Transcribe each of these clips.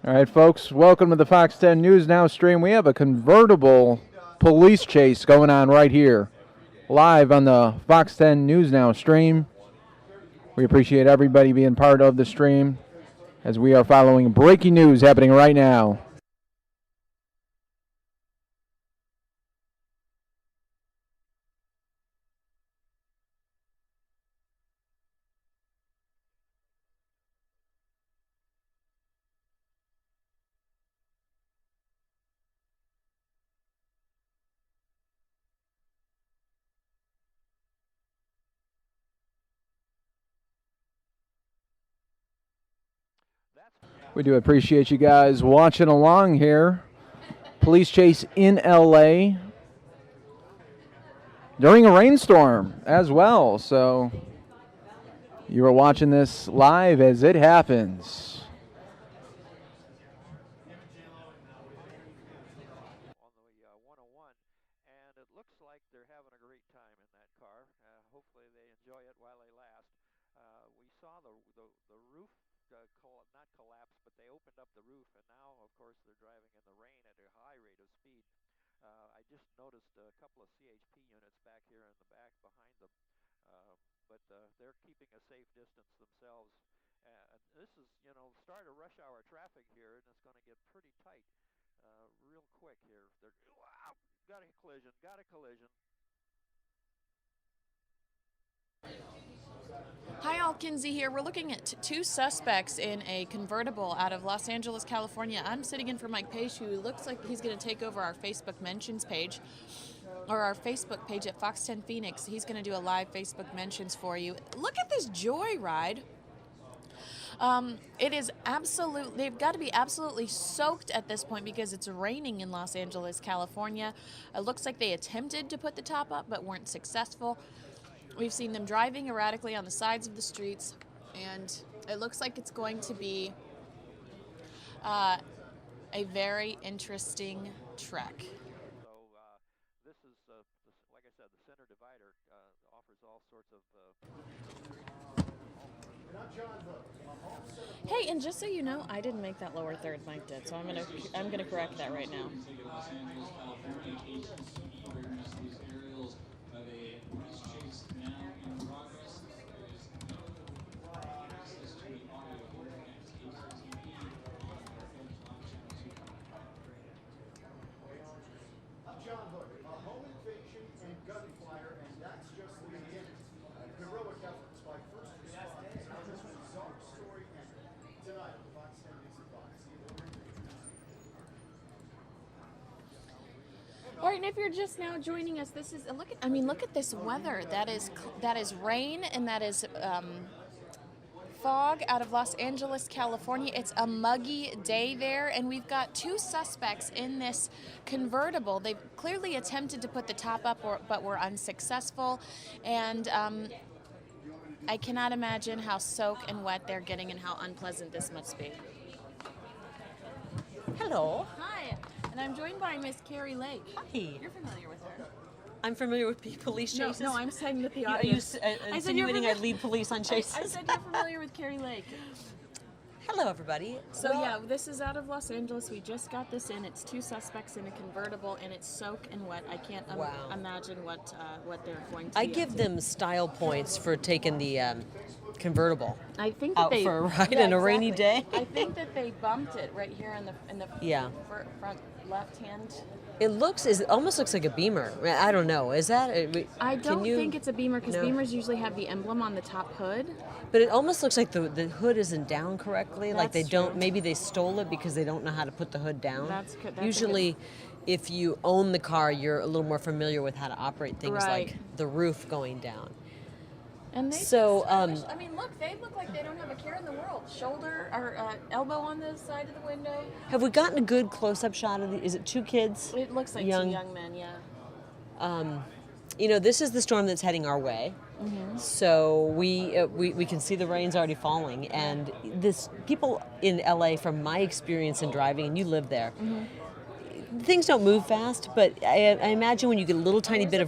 All right, folks, welcome to the Fox 10 News Now stream. We have a convertible police chase going on right here, live on the Fox 10 News Now stream. We appreciate everybody being part of the stream as we are following breaking news happening right now. We do appreciate you guys watching along here. Police chase in LA during a rainstorm as well. So you are watching this live as it happens. On the 101, and it looks like they're having a great time in that car. Hopefully they enjoy it while they last. We saw the roof not collapse, but they opened up the roof, and now, of course, they're driving in the rain at a high rate of speed. I just noticed a couple of CHP units back here in the back behind them, but they're keeping a safe distance themselves. This is, start of rush hour traffic here, and it's going to get pretty tight real quick here. Wow, got a collision. Hi, all. Kinsey here. We're looking at two suspects in a convertible out of Los Angeles, California. I'm sitting in for Mike Page, who looks like he's going to take over our Facebook mentions page, or our Facebook page at Fox 10 Phoenix. He's going to do a live Facebook mentions for you. Look at this joyride. It is they've got to be absolutely soaked at this point because it's raining in Los Angeles, California. It looks like they attempted to put the top up but weren't successful. We've seen them driving erratically on the sides of the streets, and it looks like it's going to be a very interesting trek. So this is, like I said, the center divider offers all sorts of... Hey, and just so you know, I didn't make that lower third, Mike did, so I'm gonna correct that right now. All right, and if you're just now joining us, this is look at this weather. That is rain, and that is fog out of Los Angeles, California. It's a muggy day there, and we've got two suspects in this convertible. They've clearly attempted to put the top up, but were unsuccessful, and I cannot imagine how soaked and wet they're getting and how unpleasant this must be. Hello. Hi, and I'm joined by Miss Carrie Lake. Hi. You're familiar with her. I'm familiar with police chases. No, I'm saying that the Are you audience. insinuating I lead police on chases? I said you're familiar with Carrie Lake. Hello, everybody. So yeah, this is out of Los Angeles. We just got this in. It's two suspects in a convertible, and it's soaked and wet. I can't imagine what they're going to. I give them style points for taking the convertible I think that out they, for a ride yeah, on a rainy day. I think that they bumped it right here in the Yeah. front left hand. It almost looks like a Beamer. I don't know. Is that? I don't think it's a Beamer because No. Beamers usually have the emblem on the top hood. But it almost looks like the hood isn't down correctly. Like they That's don't. true. Maybe they stole it because they don't know how to put the hood down. That's a Usually, if you own the car, you're a little more familiar with how to operate things Right. like the roof going down. And they So, I mean, look, they look like they don't have a care in the world. Shoulder or elbow on the side of the window. Have we gotten a good close-up shot of is it two kids? It looks like Young. two young men, yeah. This is the storm that's heading our way. Mm-hmm. So we can see the rain's already falling, and people in LA, from my experience in driving, and you live there, things don't move fast. But I imagine when you get a little tiny bit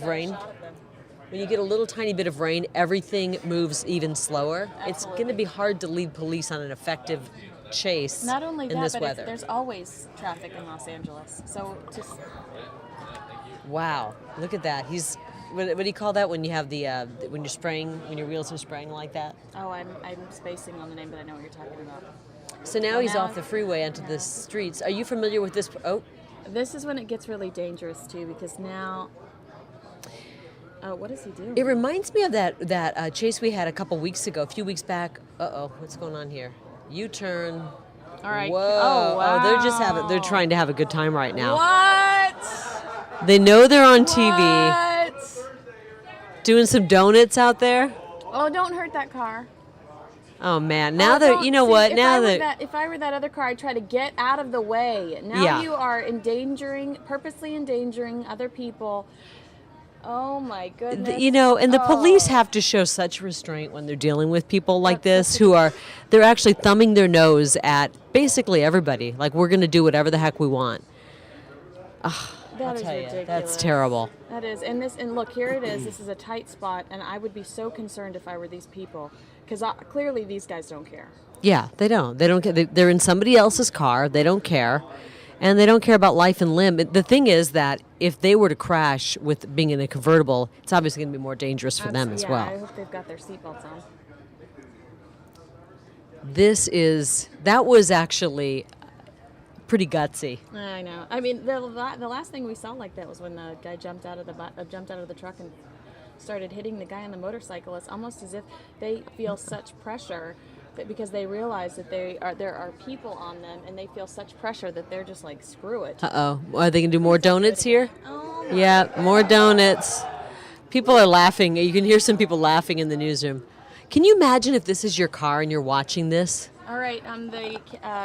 of rain, everything moves even slower. Absolutely. It's going to be hard to lead police on an effective chase Not only in that, this but weather. there's always traffic in Los Angeles. So just Wow, look at that. He's what do you call that when you have the when you're spraying, when your wheels are spraying like that? I'm spacing on the name, but I know what you're talking about. So now Well, he's now- off the freeway onto the streets. Are you familiar with this? Oh, This is when it gets really dangerous too, because now. Oh, what is he doing? it reminds me of that chase we had a few weeks back. What's going on here? U-turn. All right. Whoa. Oh, wow. They're trying to have a good time right now. What? They know they're on TV. What? Doing some donuts out there. Oh, don't hurt that car. Oh man, now Oh, that don't- you know see, what, if now I were that if I were that other car, I'd try to get out of the way. Now Yeah. you are purposely endangering other people. Oh my goodness. and the police Oh. have to show such restraint when they're dealing with people like this they're actually thumbing their nose at basically everybody. Like, we're going to do whatever the heck we want. That I'll is tell you, ridiculous. that's terrible. That is, and look, here it is. This is a tight spot, and I would be so concerned if I were these people, because clearly these guys don't care. Yeah, they don't. They don't care. They're in somebody else's car. They don't care. And they don't care about life and limb. The thing is that if they were to crash with being in a convertible, it's obviously going to be more dangerous for them as well. I hope they've got their seatbelts on. That was actually pretty gutsy. I know. I mean, the last thing we saw like that was when the guy jumped out of the truck and started hitting the guy on the motorcycle. It's almost as if they feel such pressure that because they realize that there are people on them, and they feel such pressure that they're just like, screw it. Uh-oh. Are they going to do more donuts here? Oh my Yeah, more donuts. People are laughing. You can hear some people laughing in the newsroom. Can you imagine if this is your car and you're watching this? All right, the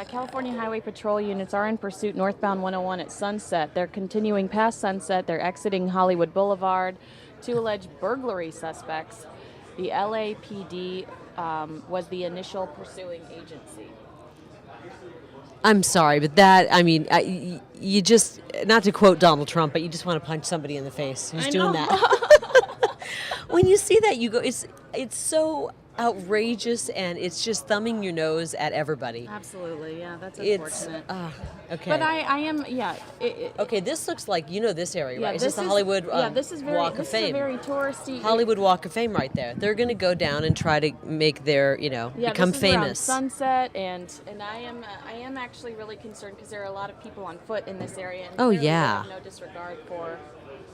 California Highway Patrol units are in pursuit northbound 101 at Sunset. They're continuing past Sunset. They're exiting Hollywood Boulevard. 2 alleged burglary suspects. The LAPD was the initial pursuing agency. I'm sorry, but you just, not to quote Donald Trump, but you just want to punch somebody in the face who's I doing know. that. When you see that, you go, it's so outrageous, and it's just thumbing your nose at everybody. Absolutely, yeah, that's It's unfortunate. okay. But I am, yeah. Okay, this looks like, this area, Yeah, right? Is this the Hollywood this is very, Walk of this Fame? is a very touristy. Hollywood Walk of Fame right there. They're going to go down and try to make their, Yeah, become this is around famous. Sunset, and I am actually really concerned because there are a lot of people on foot in this area. And Oh, clearly they yeah. have no disregard for.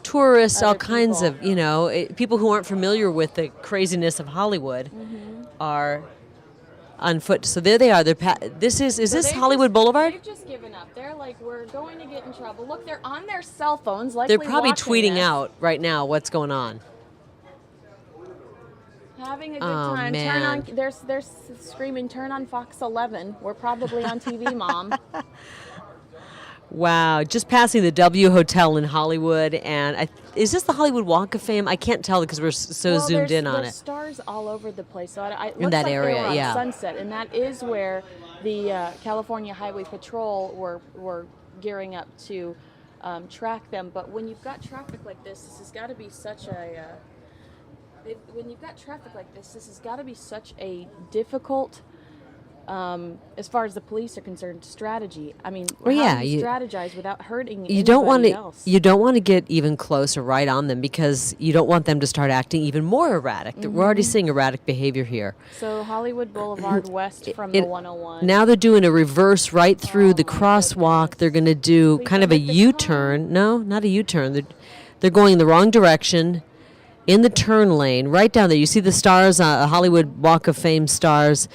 Tourists, all Other kinds people. of, people who aren't familiar with the craziness of Hollywood are on foot. So there they are. Is So this they've Hollywood just- Boulevard? They've just given up. They're like, we're going to get in trouble. Look, they're on their cell phones, They're likely probably watching tweeting this, out right now what's going on. having a good Oh, time. man. They're screaming, "Turn on Fox 11. We're probably on TV, Mom." Wow, just passing the W Hotel in Hollywood, and is this the Hollywood Walk of Fame? I can't tell because we're so Well, zoomed in on there's it. stars all over the place. So it In looks that like area, they were on yeah. Sunset, and that is where the California Highway Patrol were gearing up to track them. But when you've got traffic like this has got to be such a when you've got traffic like this has got to be such a difficult. As far as the police are concerned, strategy. I mean, Well, how yeah, do you you- strategize without hurting You don't want anybody to. else? You don't want to get even close or right on them because you don't want them to start acting even more erratic. We're already seeing erratic behavior here. So Hollywood Boulevard west from It- the 101. Now they're doing a reverse right through the Oh, my crosswalk. goodness. They're going to do Please kind of don't a hit the U-turn. No, not a U-turn. They're going in the wrong direction in the turn lane right down there. You see the stars, Hollywood Walk of Fame stars.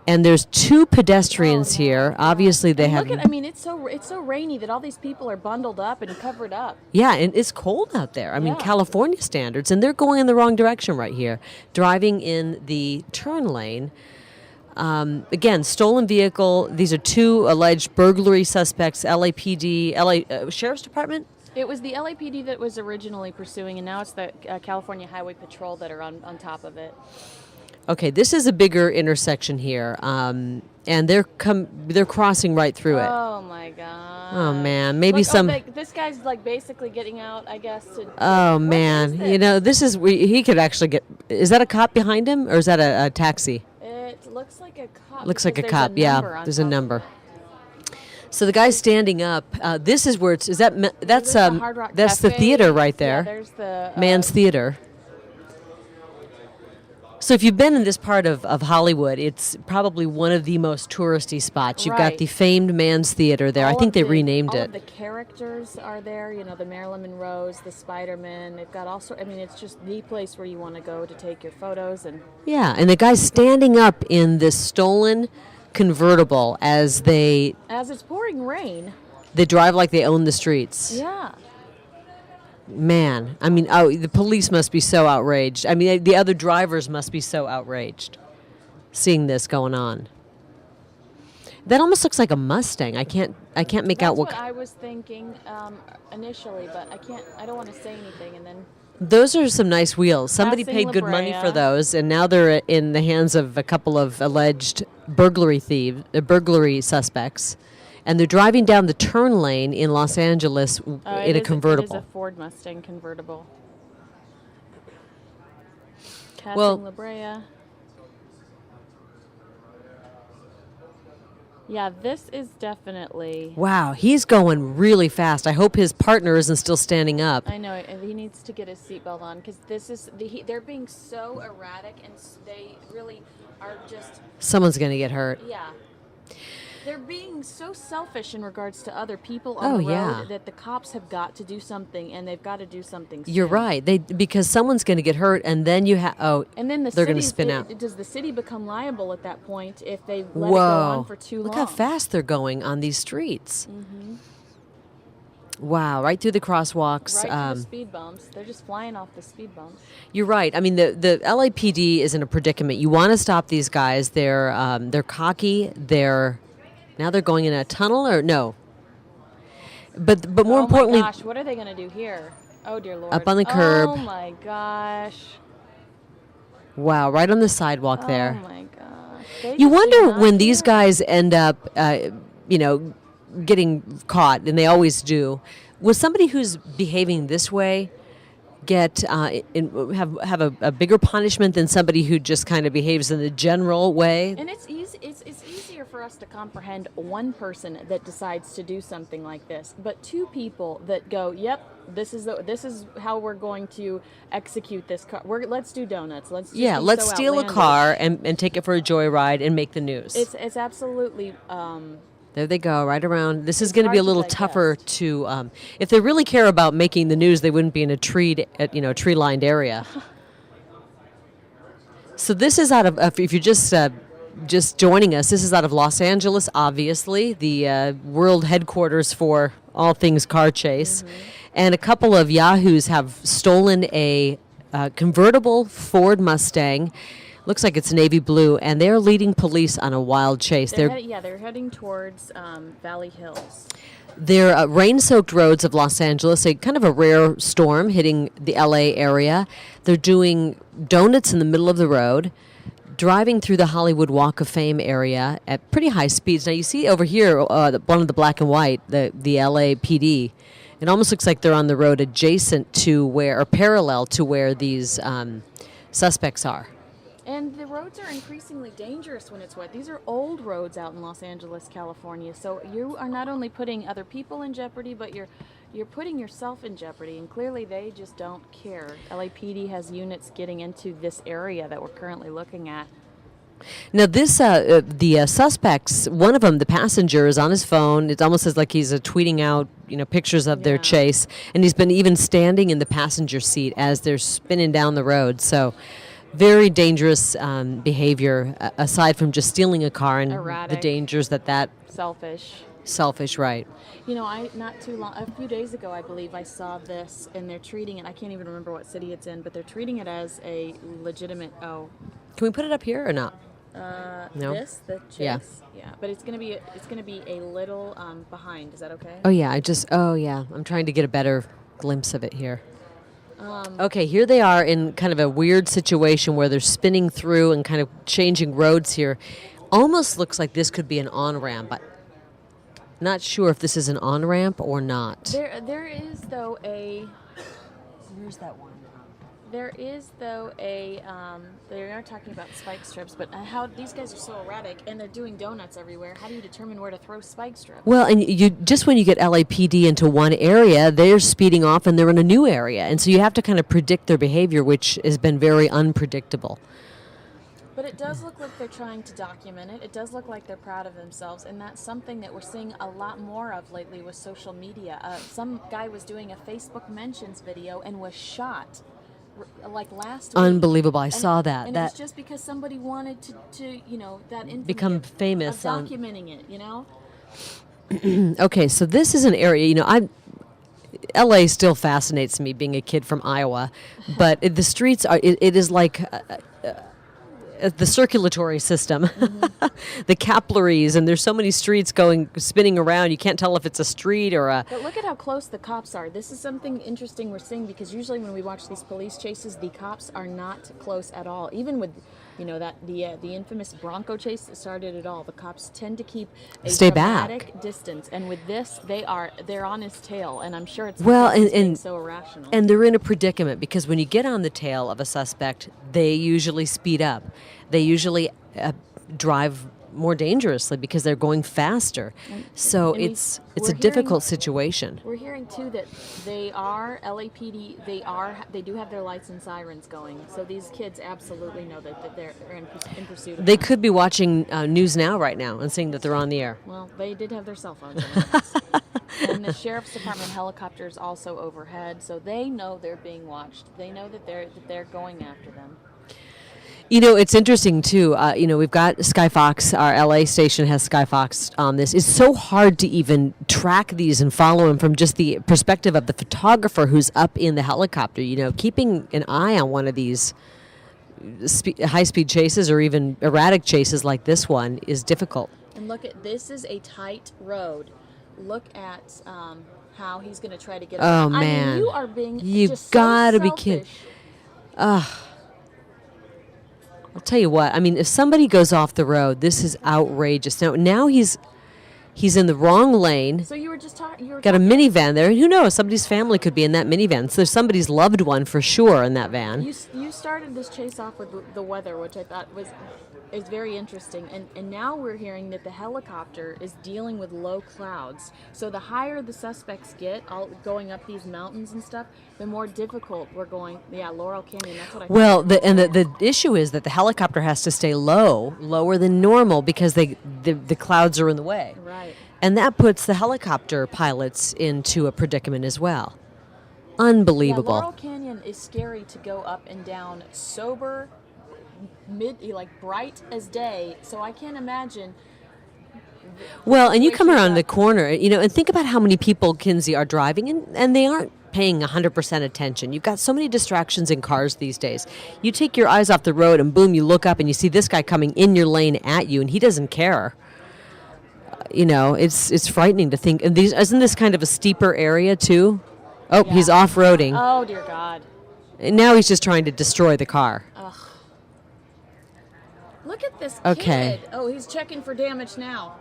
And there's 2 pedestrians here. Obviously, they And have. look at, I mean, it's so rainy that all these people are bundled up and covered up. Yeah, and it's cold out there. I mean, Yeah. California standards, and they're going in the wrong direction right here, driving in the turn lane. Again, stolen vehicle. These are 2 alleged burglary suspects. LAPD, Sheriff's Department. It was the LAPD that was originally pursuing, and now it's the California Highway Patrol that are on top of it. Okay, this is a bigger intersection here, and they're crossing right through it. Oh my God! Oh, man, maybe Look, some. this guy's like basically getting out, I guess. Oh What man, is this? this is he could actually get. Is that a cop behind him, or is that a taxi? It looks like a cup. Looks like a because cup. there's number Yeah, on there's a top of number. it. So the guy's standing up. This is where it's. Is that? That's There's the Hard Rock That's the Cafe. theater right there. Yeah, there's the Mann's Theater. So if you've been in this part of Hollywood, it's probably one of the most touristy spots. You've got Right. the famed Mann's Theater there. I all think of they the- renamed all it. Of the characters are there. You know, the Marilyn Monroes, the Spider-Man. They've got all sorts. I mean, it's just the place where you want to go to take your photos. And Yeah, and the guy's standing up in this stolen convertible as they as it's pouring rain, drive like they own the streets. yeah. Man, I mean, the police must be so outraged. I mean, the other drivers must be so outraged seeing this going on. That almost looks like a Mustang. I can't make That's out what I was thinking initially, but I can't. I don't want to say anything, and then Those are some nice wheels. Somebody Passing paid good La money for Brea. those, and now they're in the hands of a couple of alleged burglary suspects. And they're driving down the turn lane in Los Angeles in a convertible. It is a Ford Mustang convertible. Passing Well- La Brea. Yeah, this is definitely. Wow, he's going really fast. I hope his partner isn't still standing up. I know, and he needs to get his seatbelt on because this is they're being so erratic, and they really are just Someone's going to get hurt. yeah. They're being so selfish in regards to other people Oh, on the road yeah. that the cops have got to do something, and they've got to do something. You're soon. right. Because someone's going to get hurt, and then you have And then they're going to spin out. Does the city become liable at that point if they let it go Whoa! on for too Look long? how fast they're going on these streets. Wow! Right through the crosswalks. Right to the speed bumps. They're just flying off the speed bumps. You're right. I mean, the LAPD is in a predicament. You want to stop these guys. They're cocky. Now they're going in a tunnel or no. But more Oh importantly, my gosh, what are they going to do here? Oh dear Lord. Up on the curb. Oh my gosh. wow! Right on the sidewalk there. Oh my gosh. They You just do wonder not when these care. guys end up, getting caught, and they always do. Will somebody who's behaving this way get have a bigger punishment than somebody who just kind of behaves in the general way? And it's easy. It's easier for us to comprehend one person that decides to do something like this, but two people that go, "Yep, this is how we're going to execute this car. Let's do donuts. Let's just Yeah, be let's so steal a outlandish." car and take it for a joyride and make the news. It's absolutely. There they go, right around. This is It's going to be a hard to little digest. tougher to. If they really care about making the news, they wouldn't be in a tree-lined area. So this is out of. If you're just joining us, this is out of Los Angeles, obviously, the world headquarters for all things car chase, and a couple of yahoos have stolen a convertible Ford Mustang. Looks like it's navy blue, and they're leading police on a wild chase. They're heading towards Valley Hills. They're rain-soaked roads of Los Angeles, a kind of a rare storm hitting the LA area. They're doing donuts in the middle of the road, driving through the Hollywood Walk of Fame area at pretty high speeds. Now you see over here one of the black and white, the LAPD. It almost looks like they're on the road adjacent to or parallel to where these suspects are. And the roads are increasingly dangerous when it's wet. These are old roads out in Los Angeles, California. So you are not only putting other people in jeopardy, but you're putting yourself in jeopardy. And clearly they just don't care. LAPD has units getting into this area that we're currently looking at. Now, the suspects, one of them, the passenger, is on his phone. It almost says like he's tweeting out, pictures of their Yeah. chase, and he's been even standing in the passenger seat as they're spinning down the road. So, very dangerous behavior. Aside from just stealing a car and Erratic. the dangers that Selfish. right? A few days ago, I believe I saw this, and they're treating it. I can't even remember what city it's in, but they're treating it as a legitimate. Can we put it up here or not? No? The chase. Yeah. Yeah, but it's gonna be a little behind. Is that okay? Oh yeah, I'm trying to get a better glimpse of it here. Okay, here they are in kind of a weird situation where they're spinning through and kind of changing roads here. Almost looks like this could be an on-ramp, but not sure if this is an on-ramp or not. There is though a. Where's that one? There is, though, they are talking about spike strips, but how these guys are so erratic and they're doing donuts everywhere. How do you determine where to throw spike strips? Well, and you just when you get LAPD into one area, they're speeding off and they're in a new area. And so you have to kind of predict their behavior, which has been very unpredictable. But it does look like they're trying to document it. It does look like they're proud of themselves, and that's something that we're seeing a lot more of lately with social media. Some guy was doing a Facebook mentions video and was shot, like last week. Unbelievable! I And saw that. And That it's just because somebody wanted to that infamy become of famous on- documenting it. Okay, so this is an area. LA still fascinates me, being a kid from Iowa, but the streets are. It is like. The circulatory system, the capillaries, and there's so many streets spinning around. You can't tell if it's a street or a. But look at how close the cops are. This is something interesting we're seeing, because usually when we watch these police chases, the cops are not close at all. Even with, the infamous Bronco chase that started it all, the cops tend to keep a Stay dramatic back. distance. And with this, they're on his tail, and I'm sure it's Well, because he's being and so irrational. And they're in a predicament because when you get on the tail of a suspect, they usually speed up. They usually drive more dangerously because they're going faster. So and it's we're a hearing- difficult situation. We're hearing too that they are LAPD. They do have their lights and sirens going. So these kids absolutely know that they're in pursuit of They them. could be watching News Now right now and seeing that they're on the air. Well, they did have their cell phones. in this. And the sheriff's department helicopter is also overhead, so they know they're being watched. They know that they're going after them. It's interesting too. We've got Sky Fox. Our LA station has Sky Fox on this. It's so hard to even track these and follow them from just the perspective of the photographer who's up in the helicopter. Keeping an eye on one of these high-speed chases or even erratic chases like this one is difficult. And this is a tight road. Look at how he's going to try to get. Oh, around. I man. mean, you are being You just gotta so be kidding. selfish. I'll tell you what. I mean, if somebody goes off the road, this is outrageous. Now he's in the wrong lane. So you were just talking. Got a minivan there. Who knows? Somebody's family could be in that minivan. So there's somebody's loved one for sure in that van. You started this chase off with the weather, which I thought is very interesting, and now we're hearing that the helicopter is dealing with low clouds. So the higher the suspects get, going up these mountains and stuff, the more difficult we're going. Yeah, Laurel Canyon. That's what I. Well, the issue is that the helicopter has to stay lower than normal because the clouds are in the way. Right. And that puts the helicopter pilots into a predicament as well. Unbelievable. Yeah, Laurel Canyon is scary to go up and down sober, bright as day. So I can't imagine. Well, and you come situations around the that- corner, and think about how many people, Kinsey, are driving, and they aren't paying 100% attention. You've got so many distractions in cars these days. You take your eyes off the road, and boom, you look up, and you see this guy coming in your lane at you, and he doesn't care. It's frightening to think. And isn't this kind of a steeper area, too? Oh, Yeah. he's off-roading. Oh dear God. And now he's just trying to destroy the car. Look at this Okay. kid. Oh, he's checking for damage now.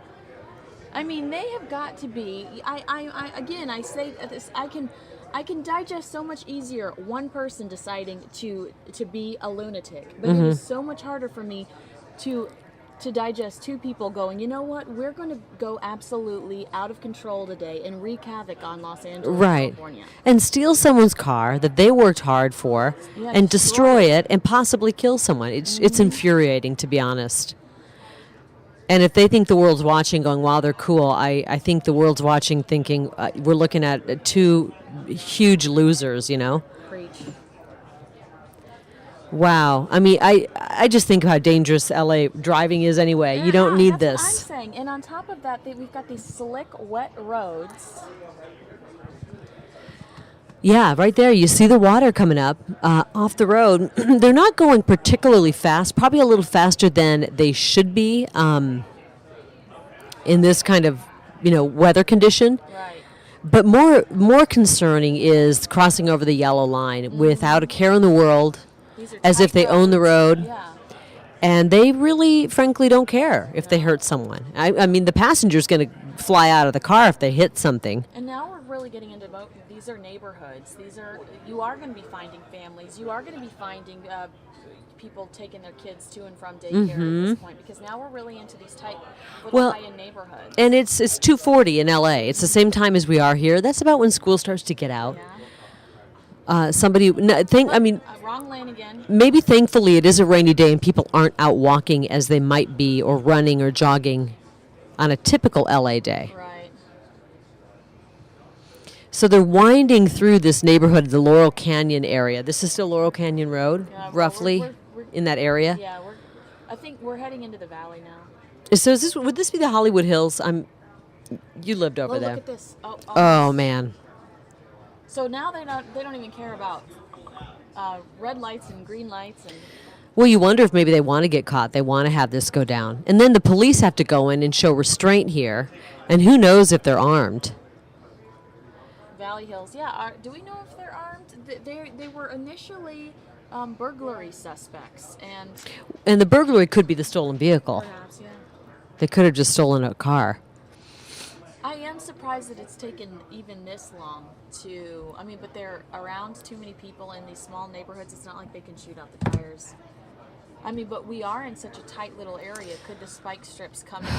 I mean, they have got to be. I say this. I can digest so much easier one person deciding to be a lunatic, but it is so much harder for me to digest two people going, you know what, we're going to go absolutely out of control today and wreak havoc on Los Angeles, Right. California. And steal someone's car that they worked hard for Yeah, and destroy destroy it and possibly kill someone. It's infuriating, to be honest. And if they think the world's watching going, wow, they're cool, I think the world's watching thinking we're looking at two huge losers, Preach. Wow. I mean, I just think how dangerous LA driving is anyway. You don't need That's this. what I'm saying. And on top of that, we've got these slick, wet roads. Yeah, right there. You see the water coming up off the road. They're not going particularly fast, probably a little faster than they should be in this kind of, weather condition. Right. But more concerning is crossing over the yellow line without a care in the world, These are as tight if they own the roads. road. Yeah. And they really, frankly, don't care if they hurt someone. I mean, the passenger's going to fly out of the car if they hit something. And now really getting into these are neighborhoods. You are going to be finding families. You are going to be finding people taking their kids to and from daycare at this point, because now we're really into these tight little high-end neighborhoods. And it's 2:40 in LA. It's the same time as we are here. That's about when school starts to get out. Wrong lane again. Maybe thankfully it is a rainy day and people aren't out walking as they might be, or running or jogging on a typical LA day. Right. So they're winding through this neighborhood, the Laurel Canyon area. This is still Laurel Canyon Road, Yeah, well, roughly, we're in that area. Yeah, I think we're heading into the valley now. So would this be the Hollywood Hills? You lived over there. Look at this. Oh man. So now they don't even care about red lights and green lights and. Well, you wonder if maybe they want to get caught. They want to have this go down. And then the police have to go in and show restraint here. And who knows if they're armed. Valley Hills, yeah. Do we know if they're armed? They were initially burglary suspects, And the burglary could be the stolen vehicle. perhaps, yeah. They could have just stolen a car. I am surprised that it's taken even this long to. I mean, but they're around too many people in these small neighborhoods. It's not like they can shoot out the tires. I mean, but we are in such a tight little area. Could the spike strips come in?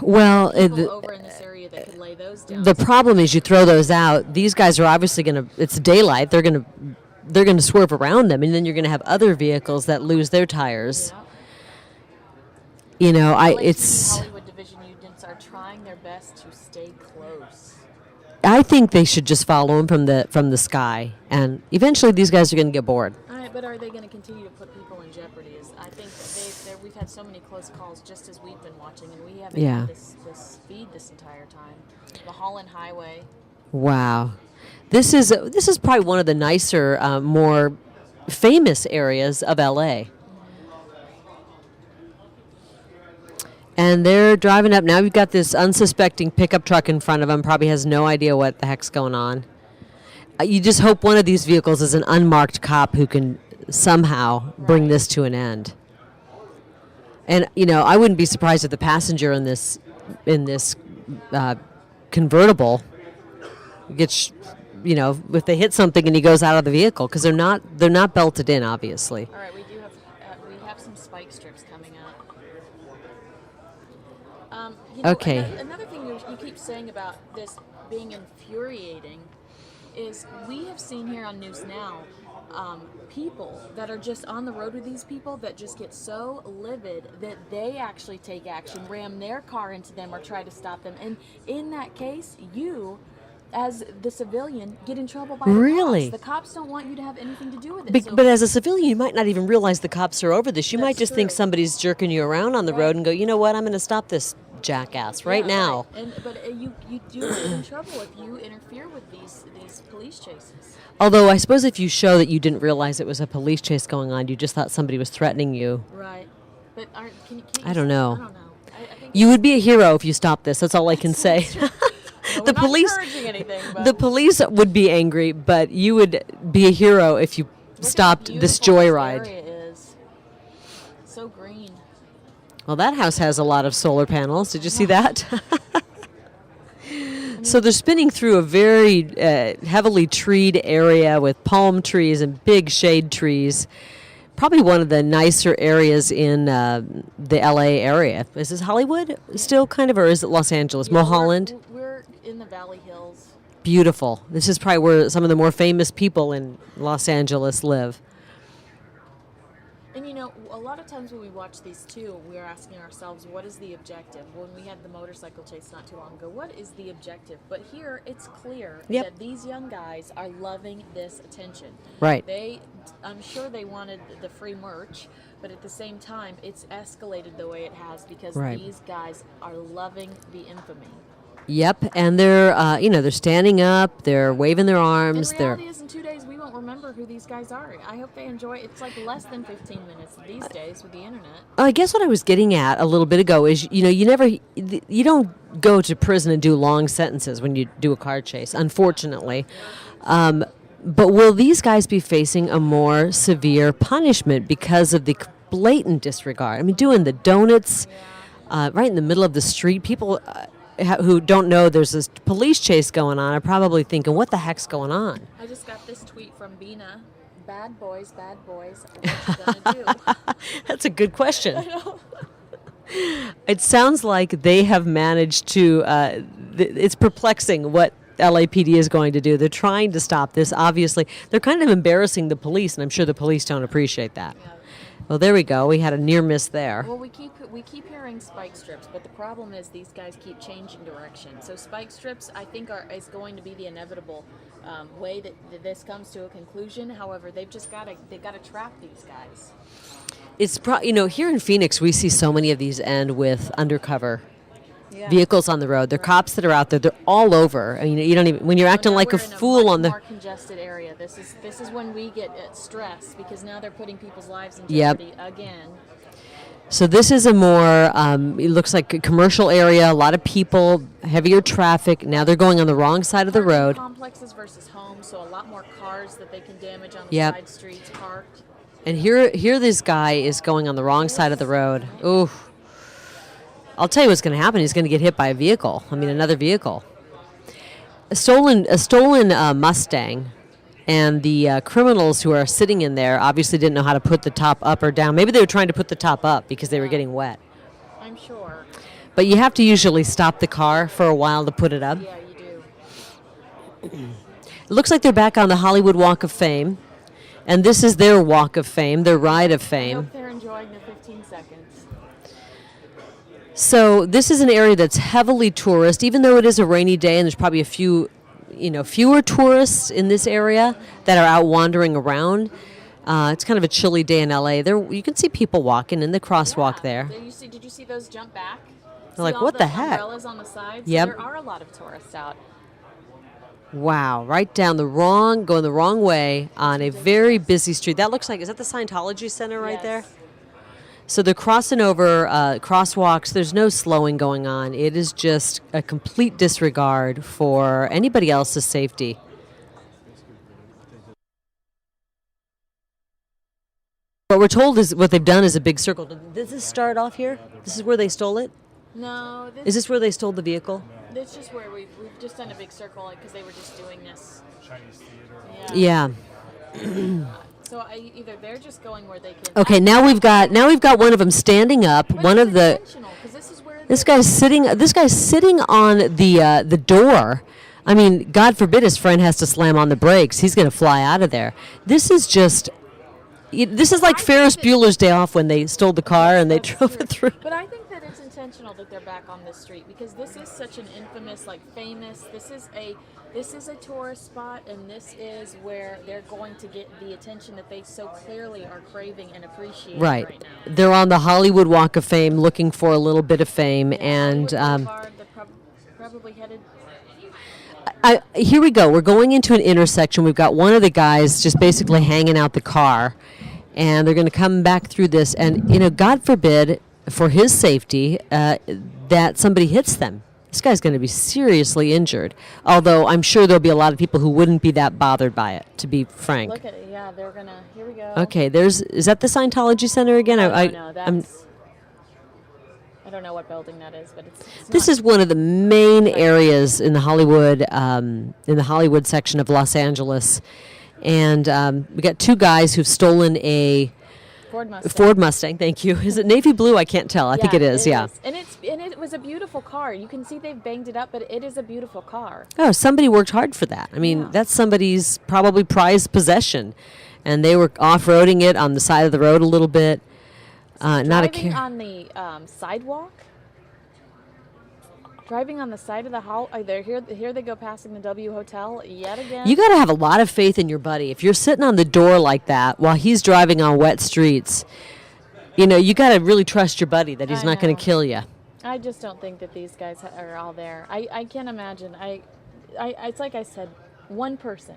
Well, People over in this area that could lay those down. the problem is you throw those out. These guys are obviously going to. It's daylight. They're going to swerve around them, and then you're going to have other vehicles that lose their tires. Yeah. You know, LAPD Hollywood Division units are trying their best to stay close. I think they should just follow them from the sky, and eventually these guys are going to get bored. All right, but are they going to continue to put people in jeopardy? I think that we've had so many close calls just as we've been watching, and we haven't had this speed this entire time. The Holland Highway. Wow, this is probably one of the nicer, more famous areas of LA. And they're driving up. Now you've got this unsuspecting pickup truck in front of them, probably has no idea what the heck's going on. You just hope one of these vehicles is an unmarked cop who can somehow bring this to an end. And, you know, I wouldn't be surprised if the passenger in this convertible gets, if they hit something and he goes out of the vehicle, because they're not belted in, obviously. All right, we have some spike strips coming up. Okay. Another thing you keep saying about this being infuriating is we have seen here on News Now people that are just on the road with these people that just get so livid that they actually take action, ram their car into them, or try to stop them. And in that case, you, as the civilian, get in trouble by the cops. The cops don't want you to have anything to do with it. But as a civilian, you might not even realize the cops are over this. You might just think true. Somebody's jerking you around on the road and go, you know what, I'm going to stop this jackass right now. Right. But you do get in trouble if you interfere with these police chases. Although I suppose if you show that you didn't realize it was a police chase going on, you just thought somebody was threatening you. Right. But I don't know. I don't know. I think You would be a hero if you stopped this. That's all I can say. No, The we're police- not encouraging anything, but The police would be angry, but you would be a hero if you look stopped how this beautiful joyride. area is. So green. Well, that house has a lot of solar panels. Did you see that? So they're spinning through a very heavily treed area with palm trees and big shade trees. Probably one of the nicer areas in the LA area. Is this Hollywood still kind of, or is it Los Angeles? Yeah, Mulholland? We're in the Valley Hills. Beautiful. This is probably where some of the more famous people in Los Angeles live. And you know, a lot of times when we watch these too, we are asking ourselves, what is the objective? When we had the motorcycle chase not too long ago, what is the objective? But here, it's clear Yep. that these young guys are loving this attention. Right. I'm sure they wanted the free merch, but at the same time, it's escalated the way it has because Right. these guys are loving the infamy. Yep, and they're standing up, they're waving their arms, And they're reality is, in 2 days, we won't remember who these guys are. I hope they enjoy it. It's like less than 15 minutes these days with the internet. I guess what I was getting at a little bit ago is, you don't go to prison and do long sentences when you do a car chase, unfortunately. But will these guys be facing a more severe punishment because of the blatant disregard? I mean, doing the donuts right in the middle of the street, people. who don't know there's this police chase going on are probably thinking, what the heck's going on? I just got this tweet from Bina. Bad boys, what you gonna do? That's a good question. It sounds like they have managed to, it's perplexing what LAPD is going to do. They're trying to stop this. Obviously, they're kind of embarrassing the police, and I'm sure the police don't appreciate that. Yeah. Well, there we go. We had a near miss there. Well, we keep hearing spike strips, but the problem is these guys keep changing direction. So spike strips, I think, is going to be the inevitable way that this comes to a conclusion. However, they've got to trap these guys. It's here in Phoenix, we see so many of these end with undercover Yeah. vehicles on the road. They're cops that are out there. They're all over. I mean, you don't even when you're acting Now like a we're in fool much on the. more congested area. This is when we get stressed because now they're putting people's lives in Yep. jeopardy again. So this is a more, it looks like a commercial area, a lot of people, heavier traffic. Now they're going on the wrong side of the Apartment road. complexes versus homes, so a lot more cars that they can damage on the Yep. side streets parked. And here this guy is going on the wrong side of the road. Ooh. I'll tell you what's going to happen. He's going to get hit by a vehicle. I mean, another vehicle. A stolen Mustang. And the criminals who are sitting in there obviously didn't know how to put the top up or down. Maybe they were trying to put the top up because they were getting wet. I'm sure. But you have to usually stop the car for a while to put it up. Yeah, you do. It looks like they're back on the Hollywood Walk of Fame. And this is their Walk of Fame, their Ride of I Fame. hope they're enjoying the 15 seconds. So this is an area that's heavily tourist, even though it is a rainy day and there's probably a few, fewer tourists in this area that are out wandering around. It's kind of a chilly day in LA. There, you can see people walking in the crosswalk there. Did you see those jump back? They're like, See all what the heck? Umbrellas on the sides. Yep. So there are a lot of tourists out. Wow, right down going the wrong way on a very busy street. That looks like, is that the Scientology Center right there? Yes. So they're crossing over crosswalks. There's no slowing going on. It is just a complete disregard for anybody else's safety. What we're told is what they've done is a big circle. Did this start off here? This is where they stole it? No, Is this where they stole the vehicle? this is where we've just done a big circle because they were just doing this. Chinese theater. Yeah. So either they're just going where they can. Okay, now we've got one of them standing up. But One it's of the intentional, 'cause this is where This guy's sitting on the door. I mean, God forbid his friend has to slam on the brakes. He's going to fly out of there. This is like Ferris Bueller's Day Off when they stole the car and they That's drove true. it through. But I think that it's intentional that they're back on this street because this is such an infamous, famous. This is a tourist spot, and this is where they're going to get the attention that they so clearly are craving and appreciating Right. now. They're on the Hollywood Walk of Fame looking for a little bit of fame. And Hollywood Boulevard, they're probably headed. here we go. We're going into an intersection. We've got one of the guys just basically hanging out the car. And they're going to come back through this. And, God forbid, for his safety, that somebody hits them. This guy's going to be seriously injured. Although I'm sure there'll be a lot of people who wouldn't be that bothered by it, to be frank. Look at it. Yeah, they're going to. Here we go. Okay, is that the Scientology Center again? No, I'm- I don't know what building that is, but it's This not- is one of the main areas in the Hollywood section of Los Angeles. And we got two guys who've stolen a Ford Mustang, thank you. Is it navy blue? I can't tell. I think it is, yeah. And it was a beautiful car. You can see they've banged it up, but it is a beautiful car. Oh, somebody worked hard for that. I mean, Yeah. that's somebody's probably prized possession. And they were off-roading it on the side of the road a little bit. Not a Driving care. on the sidewalk. Driving on the side of the house. Here they go passing the W Hotel yet again. You got to have a lot of faith in your buddy. If you're sitting on the door like that while he's driving on wet streets, you got to really trust your buddy that he's I not going know. to kill you. I just don't think that these guys are all there. I can't imagine. It's like I said, one person.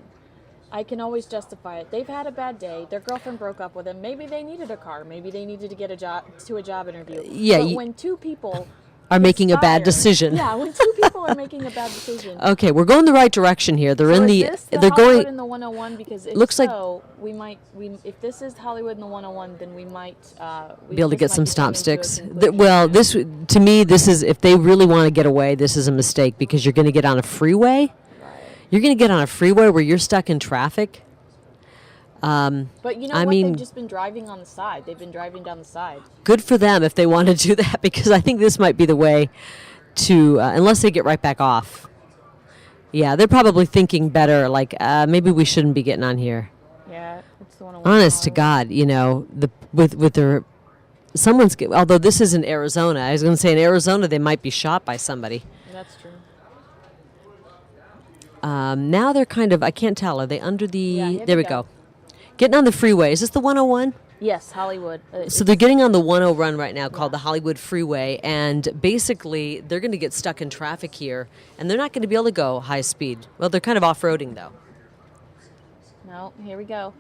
I can always justify it. They've had a bad day. Their girlfriend broke up with them. Maybe they needed a car. Maybe they needed to get a job interview. Yeah, But when two people are making a bad misfire. decision. Yeah, when two people are making a bad decision. Okay, we're going the right direction here. They're So in is the. this the They're Hollywood going. in the 101? Because if Looks like- so, if this is Hollywood in the 101, then we might Be able to this get might some be stop coming to a sticks. conclusion. Well, this to me, this is if they really want to get away, this is a mistake because you're going to get on a freeway. You're going to get on a freeway where you're stuck in traffic. But you know I what? mean- They've just been driving on the side. They've been driving down the side. Good for them if they want to do that because I think this might be the way to, unless they get right back off. Yeah, they're probably thinking better. Like maybe we shouldn't be getting on here. Yeah, it's the 101. Honest to God, you know, with their someone's. Although this is in Arizona, I was going to say in Arizona they might be shot by somebody. That's true. Now they're kind of. I can't tell. Are they under the? Yeah, here there we we go. go. Getting on the freeway. Is this the 101? Yes, Hollywood. So they're getting on the 10 run right now called the Hollywood Freeway, and basically they're going to get stuck in traffic here, and they're not going to be able to go high speed. Well, they're kind of off-roading, though. No, here we go.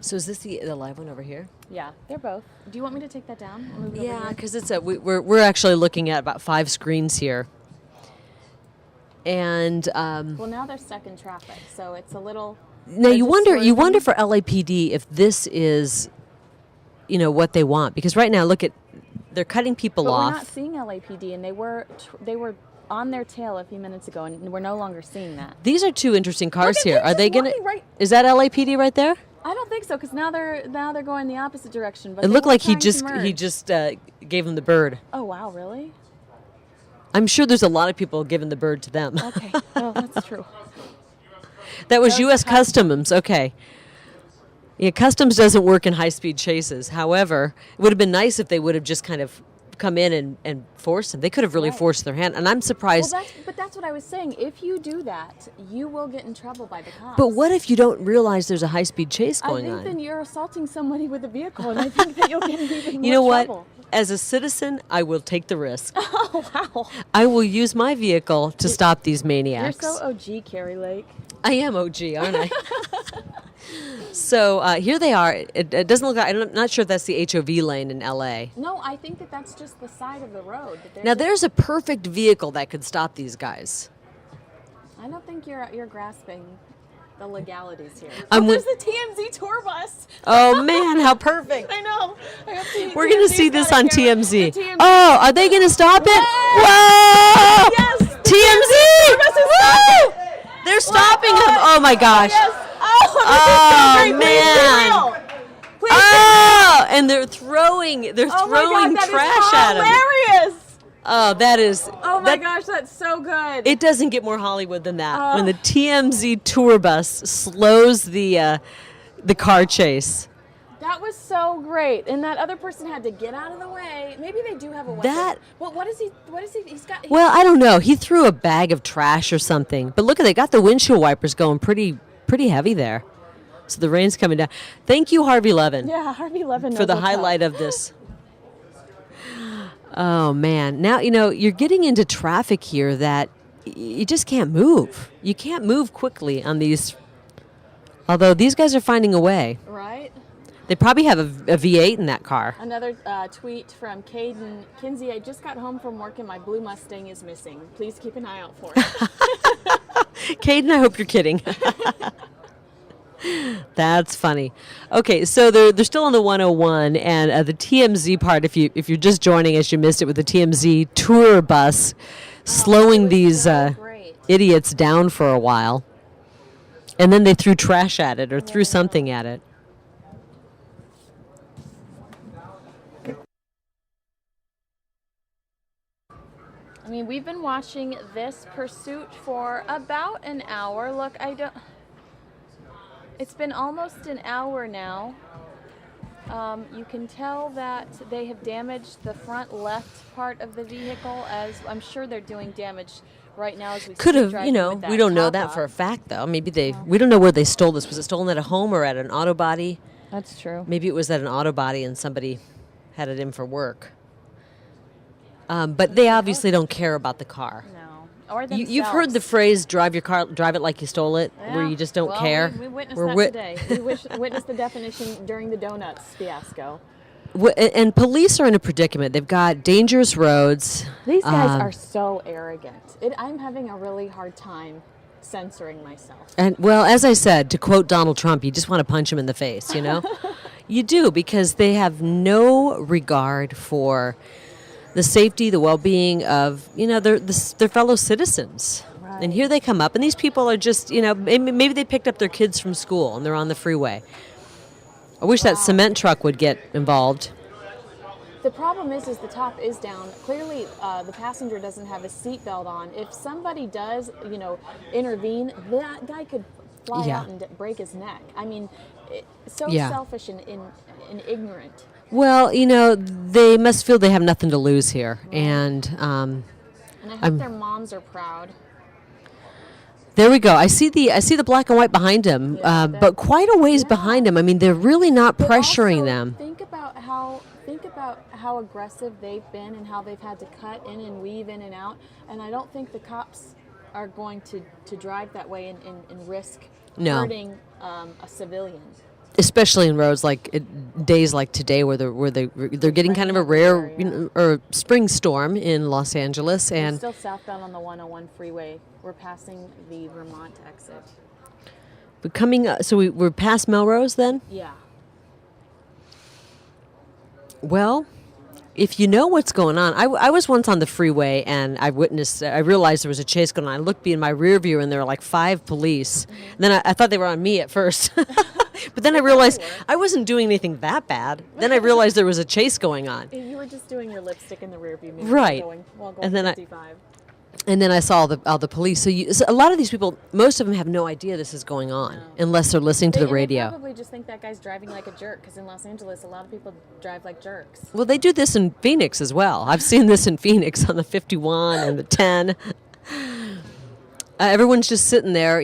So is this the live one over here? Yeah, they're both. Do you want me to take that down? And move it over Yeah, here? because it's we're actually looking at about 5 screens here. And Well, now they're stuck in traffic, so it's a little. now they're you just wonder swerving. for LAPD if this is, you know, what they want, because right now look at they're cutting people But off. we're not seeing LAPD, and they were on their tail a few minutes ago, and we're no longer seeing that. These are 2 interesting cars at here. them Are they just gonna? walking right- Is that LAPD right there? I don't think so, because now they're going the opposite direction. But It they looked were like he trying to just merge. gave him the bird. Oh wow, really? I'm sure there's a lot of people giving the bird to them. Okay. Oh, that's true. That was Those U.S. Customs. Okay. Yeah, Customs doesn't work in high-speed chases. However, it would have been nice if they would have just kind of come in and forced them. They could have really Right. forced their hand. And I'm Well, surprised. that's what I was saying. If you do that, you will get in trouble by the cops. But what if you don't realize there's a high-speed chase I going think on? then you're assaulting somebody with a vehicle, and I think that you'll get in even more You know what? trouble. As a citizen, I will take the risk. Oh wow. I will use my vehicle to stop these You're maniacs. so OG, Carrie Lake. I am OG, aren't I? So here they are. It doesn't look like, I'm not sure if that's the HOV lane in LA. No, I think that that's just the side of the road. That they're Now just- there's a perfect vehicle that could stop these guys. I don't think you're grasping the legalities here. I'm there's with- the TMZ tour bus. Oh man, how perfect. I know. I hope We're going to TMZ see this gotta on go. TMZ. The TMZ. Oh, are they going to stop it? Whoa! Whoa! Yes! TMZ! bus is Woo! They're stopping him. Oh my gosh. Yes. Oh, Oh, this is so great. man. Please be real. Please Oh, and they're throwing oh my throwing God, that is trash at him. hilarious. Oh, that is Oh my that- gosh, that's so good. It doesn't get more Hollywood than that. When the TMZ tour bus slows the car chase. That was so great, and that other person had to get out of the way. Maybe they do have a weapon. That- Well, what is he? He's got. Well, I don't know. He threw a bag of trash or something. But look at they got the windshield wipers going pretty heavy there. So the rain's coming down. Thank you, Harvey Levin, Yeah, Harvey Levin for knows the what's up. highlight of this. Oh man. Now, you know, you're getting into traffic here that you just can't move. You can't move quickly on these. Although these guys are finding a way. Right. They probably have a V8 in that car. Another tweet from Caden Kinsey. I just got home from work and my blue Mustang is missing. Please keep an eye out for it. Caden, I hope you're kidding. That's funny. Okay, so they're still on the 101, and the TMZ part. If you're just joining us, you missed it with the TMZ tour bus slowing these so great. idiots down for a while, and then they threw trash at it or threw something at it. I mean, we've been watching this pursuit for about an hour. Look, it's been almost an hour now. You can tell that they have damaged the front left part of the vehicle, as I'm sure they're doing damage right now as we Could speak, have, driving with we don't know top that up. for a fact though. Maybe we don't know where they stole this. Was it stolen at a home or at an auto body? That's true. Maybe it was at an auto body and somebody had it in for work. But they obviously don't care about the car. No, or You've heard the phrase "drive it like you stole it," where Yeah. you just don't Well, care. We witnessed We're that wit- today. We witnessed the definition during the donuts fiasco. And police are in a predicament. They've got dangerous roads. These guys are so arrogant. I'm having a really hard time censoring myself. And well, as I said, to quote Donald Trump, you just want to punch him in the face, you know? You do, because they have no regard for the safety, the well-being of, their fellow citizens. Right. And here they come up, and these people are just, maybe they picked up their kids from school and they're on the freeway. I wish that cement truck would get involved. The problem is the top is down. Clearly, the passenger doesn't have a seatbelt on. If somebody does, intervene, that guy could fly out and break his neck. I mean, selfish and ignorant. Well, they must feel they have nothing to lose here, and I hope their moms are proud. There we go. I see the black and white behind him, but quite a ways behind him. I mean, they're really not pressuring them. Think about how aggressive they've been and how they've had to cut in and weave in and out. And I don't think the cops are going to drive that way and risk hurting a civilian. Especially in roads like days like today, where they're getting kind of a rare or spring storm in Los Angeles, and we're still southbound on the 101 freeway. We're passing the Vermont exit. We're coming. So we're past Melrose then. Yeah. Well, if you know what's going on, I was once on the freeway and I realized there was a chase going on. I looked in my rear view and there were like 5 police. Mm-hmm. And then I thought they were on me at first. But then I realized I wasn't doing anything that bad. Then I realized there was a chase going on. You were just doing your lipstick in the rear view mirror. Right. While going And then 55. And then I saw all the police. So a lot of these people, most of them have no idea this is going on unless they're listening to the radio. They probably just think that guy's driving like a jerk, because in Los Angeles, a lot of people drive like jerks. Well, they do this in Phoenix as well. I've seen this in Phoenix on the 51 and the 10. Everyone's just sitting there,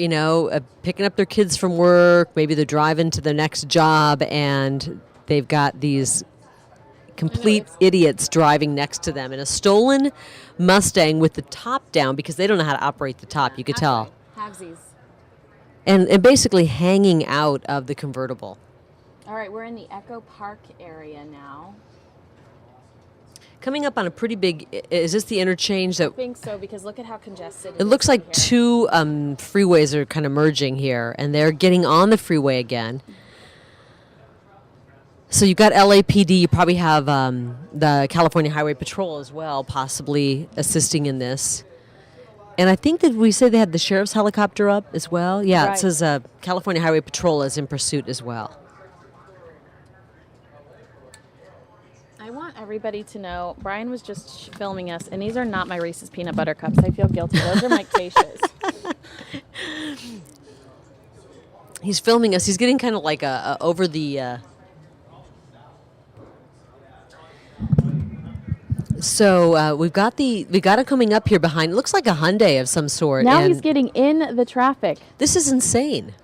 picking up their kids from work. Maybe they're driving to their next job, and they've got these complete idiots driving next to them in a stolen Mustang with the top down, because they don't know how to operate the top. You could tell. Halvesies. And basically hanging out of the convertible. All right, we're in the Echo Park area now. Coming up on a pretty big, is this the interchange? I think so, because look at how congested it is. It looks like here. 2 freeways are kind of merging here, and they're getting on the freeway again. So you've got LAPD, you probably have the California Highway Patrol as well, possibly assisting in this. And I think that we said they had the sheriff's helicopter up as well. Yeah, right. It says California Highway Patrol is in pursuit as well. I want everybody to know, Brian was just filming us, and these are not my Reese's Peanut Butter Cups. I feel guilty. Those are Mike Cacia's. He's filming us. He's getting kind of like a over the... So we got it coming up here behind. It looks like a Hyundai of some sort. Now and he's getting in the traffic. This is insane.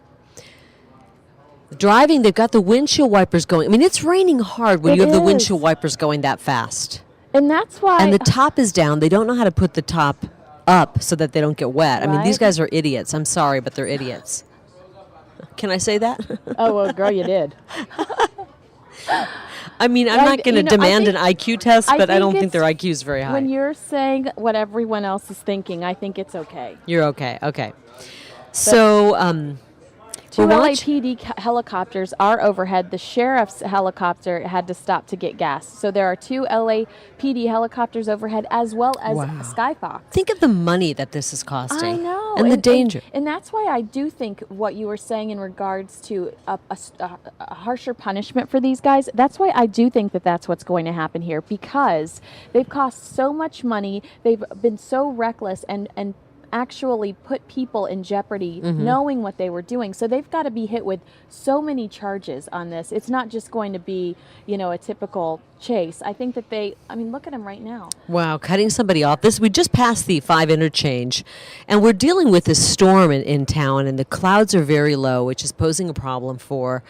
Driving, they've got the windshield wipers going. I mean, it's raining hard when you have the windshield wipers going that fast. And that's why... And the top is down. They don't know how to put the top up so that they don't get wet. I mean, these guys are idiots. I'm sorry, but they're idiots. Can I say that? Oh, well, girl, you did. I mean, I'm not going to demand an IQ test, but I don't think their IQ is very high. When you're saying what everyone else is thinking, I think it's okay. You're okay. Okay. So... 2 LAPD helicopters are overhead. The sheriff's helicopter had to stop to get gas. So there are 2 LAPD helicopters overhead, as well as Skyfox. Think of the money that this is costing. I know. And the danger. And that's why I do think what you were saying in regards to a harsher punishment for these guys, that's why I do think that that's what's going to happen here, because they've cost so much money. They've been so reckless and actually put people in jeopardy knowing what they were doing. So they've got to be hit with so many charges on this. It's not just going to be, a typical chase. I think that look at them right now. Wow, cutting somebody off. We just passed the 5 interchange, and we're dealing with this storm in town, and the clouds are very low, which is posing a problem for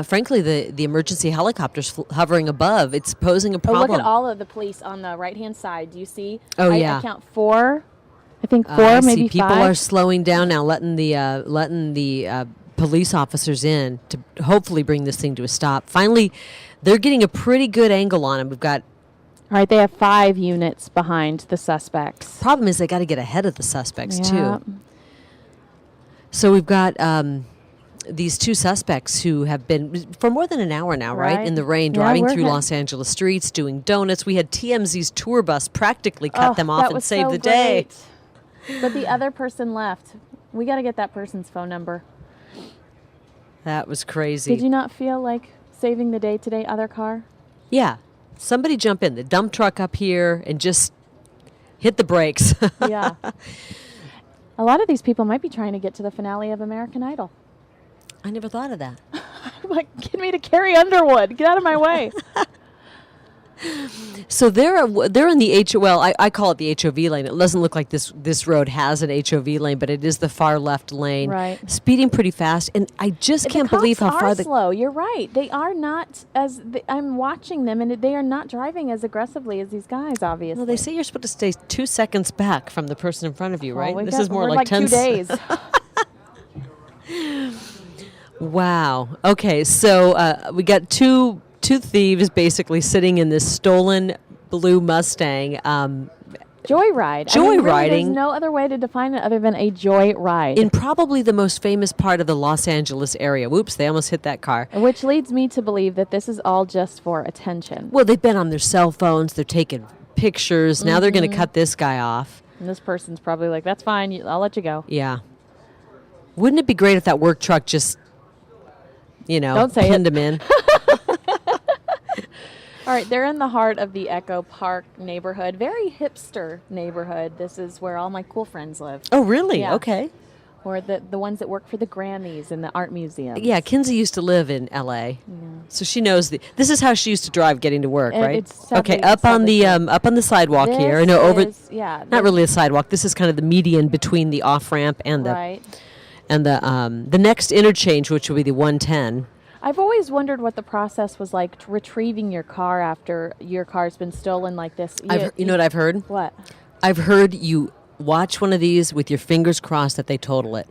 frankly, the emergency helicopters hovering above. It's posing a problem. Oh, look at all of the police on the right-hand side. Do you see? Oh, I count 4. I think 4, I maybe see 5. People are slowing down now, letting the police officers in to hopefully bring this thing to a stop. Finally, They're getting a pretty good angle on him. We've got, All right, they have 5 units behind the suspects. problem is they got to get ahead of the suspects Yeah. too. So we've got these 2 suspects who have been for more than an hour now, right? Right. In the rain, Yeah, driving we're through good. Los Angeles streets, doing donuts. We had TMZ's tour bus practically cut Oh, them that off and was save so the day. great. But the other person left. We got to get that person's phone number. That was crazy. Did you not feel like saving the day today, other car? Yeah. Somebody jump in the dump truck up here and just hit the brakes. Yeah. A lot of these people might be trying to get to the finale of American Idol. I never thought of that. Like, get me to Carrie Underwood. Get out of my way. So they're in the I call it the HOV lane. It doesn't look like this road has an HOV lane, but it is the far left lane. Right. Speeding pretty fast, and I just can't the believe cops how far are the slow. You're right. They are not as I'm watching them, and they are not driving as aggressively as these guys. Obviously. Well, they say you're supposed to stay 2 seconds back from the person in front of you, Well, right? we've This got- is more we're like 10 2 days. Wow. Okay, so we got two thieves basically sitting in this stolen blue Mustang. Joyride. I mean, really, Joyriding. there's no other way to define it other than a joyride. In probably the most famous part of the Los Angeles area. Whoops, they almost hit that car. Which leads me to believe that this is all just for attention. Well, they've been on their cell phones. They're taking pictures. Now they're going to cut this guy off. And this person's probably like, that's fine. I'll let you go. Yeah. Wouldn't it be great if that work truck just, Don't say pinned it. him in? All right, they're in the heart of the Echo Park neighborhood. Very hipster neighborhood. This is where all my cool friends live. Oh, really? Yeah. Okay. Or the ones that work for the Grammys and the art museum. Yeah, Kinsey used to live in L.A., so she knows this is how she used to drive getting to work, And right? it's Okay, subway- up on the subway. up on the sidewalk here. This No, over. is- yeah, Not really a sidewalk. This is kind of the median between the off ramp and the Right. the next interchange, which will be the 110. I've always wondered what the process was like retrieving your car after your car's been stolen like this. You know what I've heard? What? I've heard you watch one of these with your fingers crossed that they total it.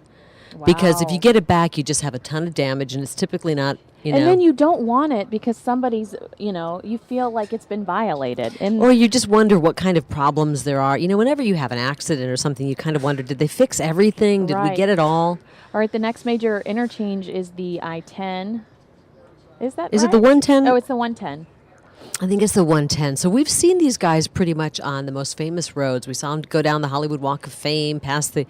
Because if you Wow. get it back, you just have a ton of damage, and it's typically not, And then you don't want it because somebody's, you feel like it's been violated. And or you just wonder what kind of problems there are. Whenever you have an accident or something, you kind of wonder, did they fix everything? Did we Right. get it all? all right, the next major interchange is the I-10. Is that Is right? it the 110? Oh, it's the 110. I think it's the 110. So we've seen these guys pretty much on the most famous roads. We saw them go down the Hollywood Walk of Fame, past the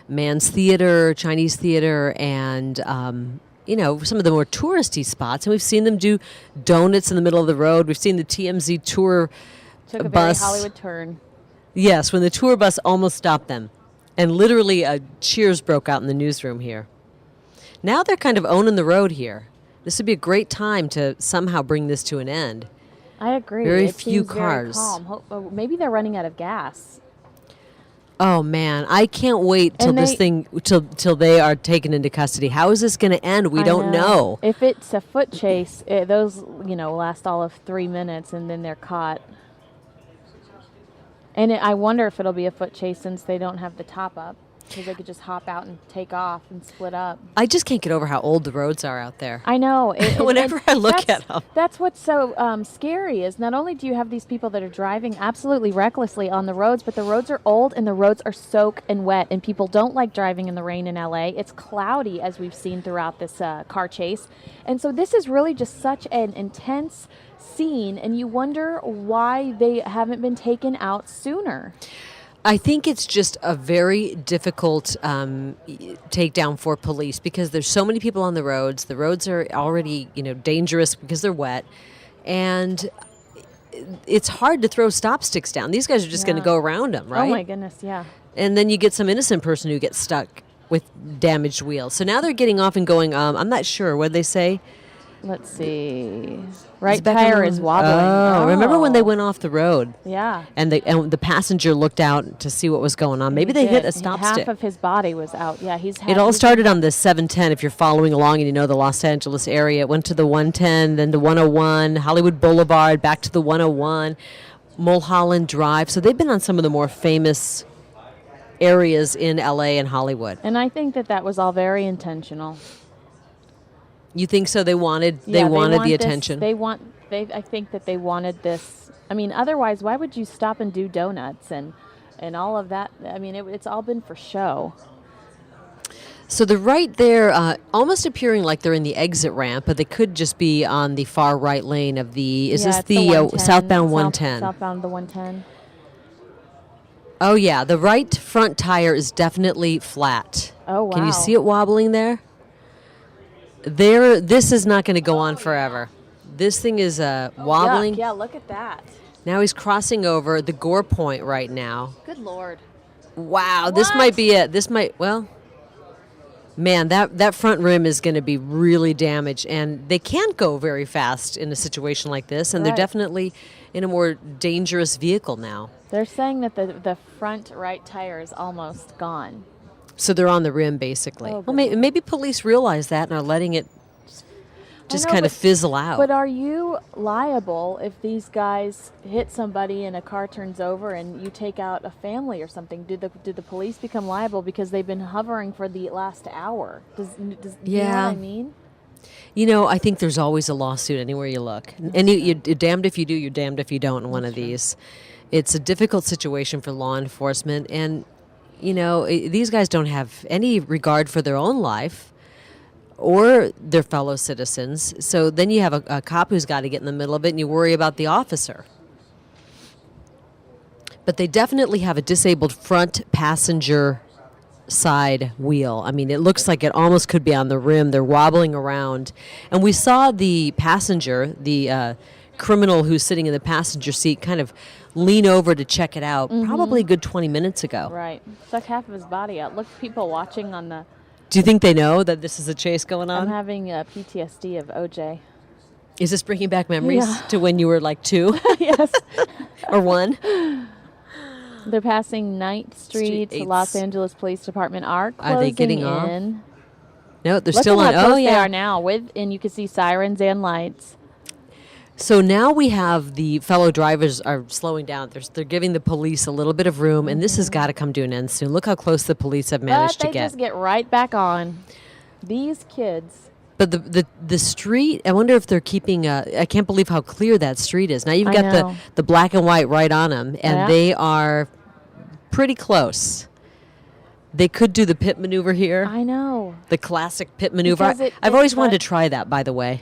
Mann's Theater, Chinese Theater, and some of the more touristy spots. And we've seen them do donuts in the middle of the road. We've seen the TMZ tour Took a bus. very Hollywood turn. Yes, when the tour bus almost stopped them. And literally cheers broke out in the newsroom here. Now they're kind of owning the road here. This would be a great time to somehow bring this to an end. I agree. Very It few seems very cars. calm. Maybe they're running out of gas. Oh man, I can't wait till And this they- thing till they are taken into custody. How is this going to end? We I don't know. If it's a foot chase, those last all of 3 minutes, and then they're caught. And I wonder if it'll be a foot chase since they don't have the top up, because they could just hop out and take off and split up. I just can't get over how old the roads are out there. I know. Whenever I look that's- at 'em. That's what's so scary is not only do you have these people that are driving absolutely recklessly on the roads, but the roads are old and the roads are soaked and wet, and people don't like driving in the rain in LA. It's cloudy, as we've seen throughout this car chase. And so this is really just such an intense scene, and you wonder why they haven't been taken out sooner. I think it's just a very difficult takedown for police because there's so many people on the roads. The roads are already, dangerous because they're wet, and it's hard to throw stop sticks down. These guys are just going to Yeah. go around them, right? Oh my goodness, yeah. And then you get some innocent person who gets stuck with damaged wheels. So now they're getting off and going. I'm not sure what they say. Let's see. Right back tire on- is wobbling. Oh, remember when they Oh. went off the road? Yeah. And the passenger looked out to see what was going on. Maybe they hit a did. stop Half stick. of his body was out. Yeah, he's. It all started on the 710. If you're following along and you know the Los Angeles area, it went to the 110, then the 101, Hollywood Boulevard, back to the 101, Mulholland Drive. So they've been on some of the more famous areas in LA and Hollywood. And I think that was all very intentional. You think so? They wanted Yeah, the want this- attention. They want I think that they wanted this. I mean, otherwise, why would you stop and do donuts and all of that? I mean, it's all been for show. So they're right there, almost appearing like they're in the exit ramp, but they could just be on the far right lane of the. Is Yeah, this it's the 110, southbound 110? Southbound the 110. Oh yeah, the right front tire is definitely flat. Oh, wow. Can you see it wobbling there? This is not going to go on forever. This thing is wobbling. Yuck, yeah, look at that. Now he's crossing over the Gore Point right now. Good Lord. Wow, this What? might be it. Man, that front rim is going to be really damaged, and they can't go very fast in a situation like this, and they're Right. definitely in a more dangerous vehicle now. They're saying that the front right tire is almost gone. So they're on the rim, basically. Oh, Well, maybe police realize that and are letting it just know, kind of but- fizzle out. But are you liable if these guys hit somebody and a car turns over and you take out a family or something? Did the police become liable because they've been hovering for the last hour? Does you know what Yeah. I mean? You know, I think there's always a lawsuit anywhere you look. And you're damned if you do, you're damned if you don't in one of these. It's a difficult situation for law enforcement. And, you know, these guys don't have any regard for their own life or their fellow citizens. So then you have a cop who's got to get in the middle of it, and you worry about the officer. But they definitely have a disabled front passenger side wheel. I mean, it looks like it almost could be on the rim. They're wobbling around. And we saw the passenger, the criminal who's sitting in the passenger seat, kind of lean over to check it out probably a good 20 minutes ago. Right. Stuck half of his body out. Look, people watching on the. Do you think they know that this is a chase going I'm on? having a PTSD of OJ. Is this bringing back memories Yeah. to when you were like 2 Yes. or 1? They're passing 9th Street. Street Los 8th. Angeles Police Department are closing Are they getting off? in. No, they're Look still at on. how close Oh, they yeah. are now, and you can see sirens and lights. So now we have the fellow drivers are slowing down. They're giving the police a little bit of room, and this has got to come to an end soon. Look how close the police have managed But they to get. just get right back on. These kids. But the street, I wonder if they're keeping. I can't believe how clear that street is. Now you've I got know. the black and white right on them, and Yeah. they are pretty close. They could do the pit maneuver here, I know. the classic pit maneuver. Because I've it always wanted to let- try that, by the way.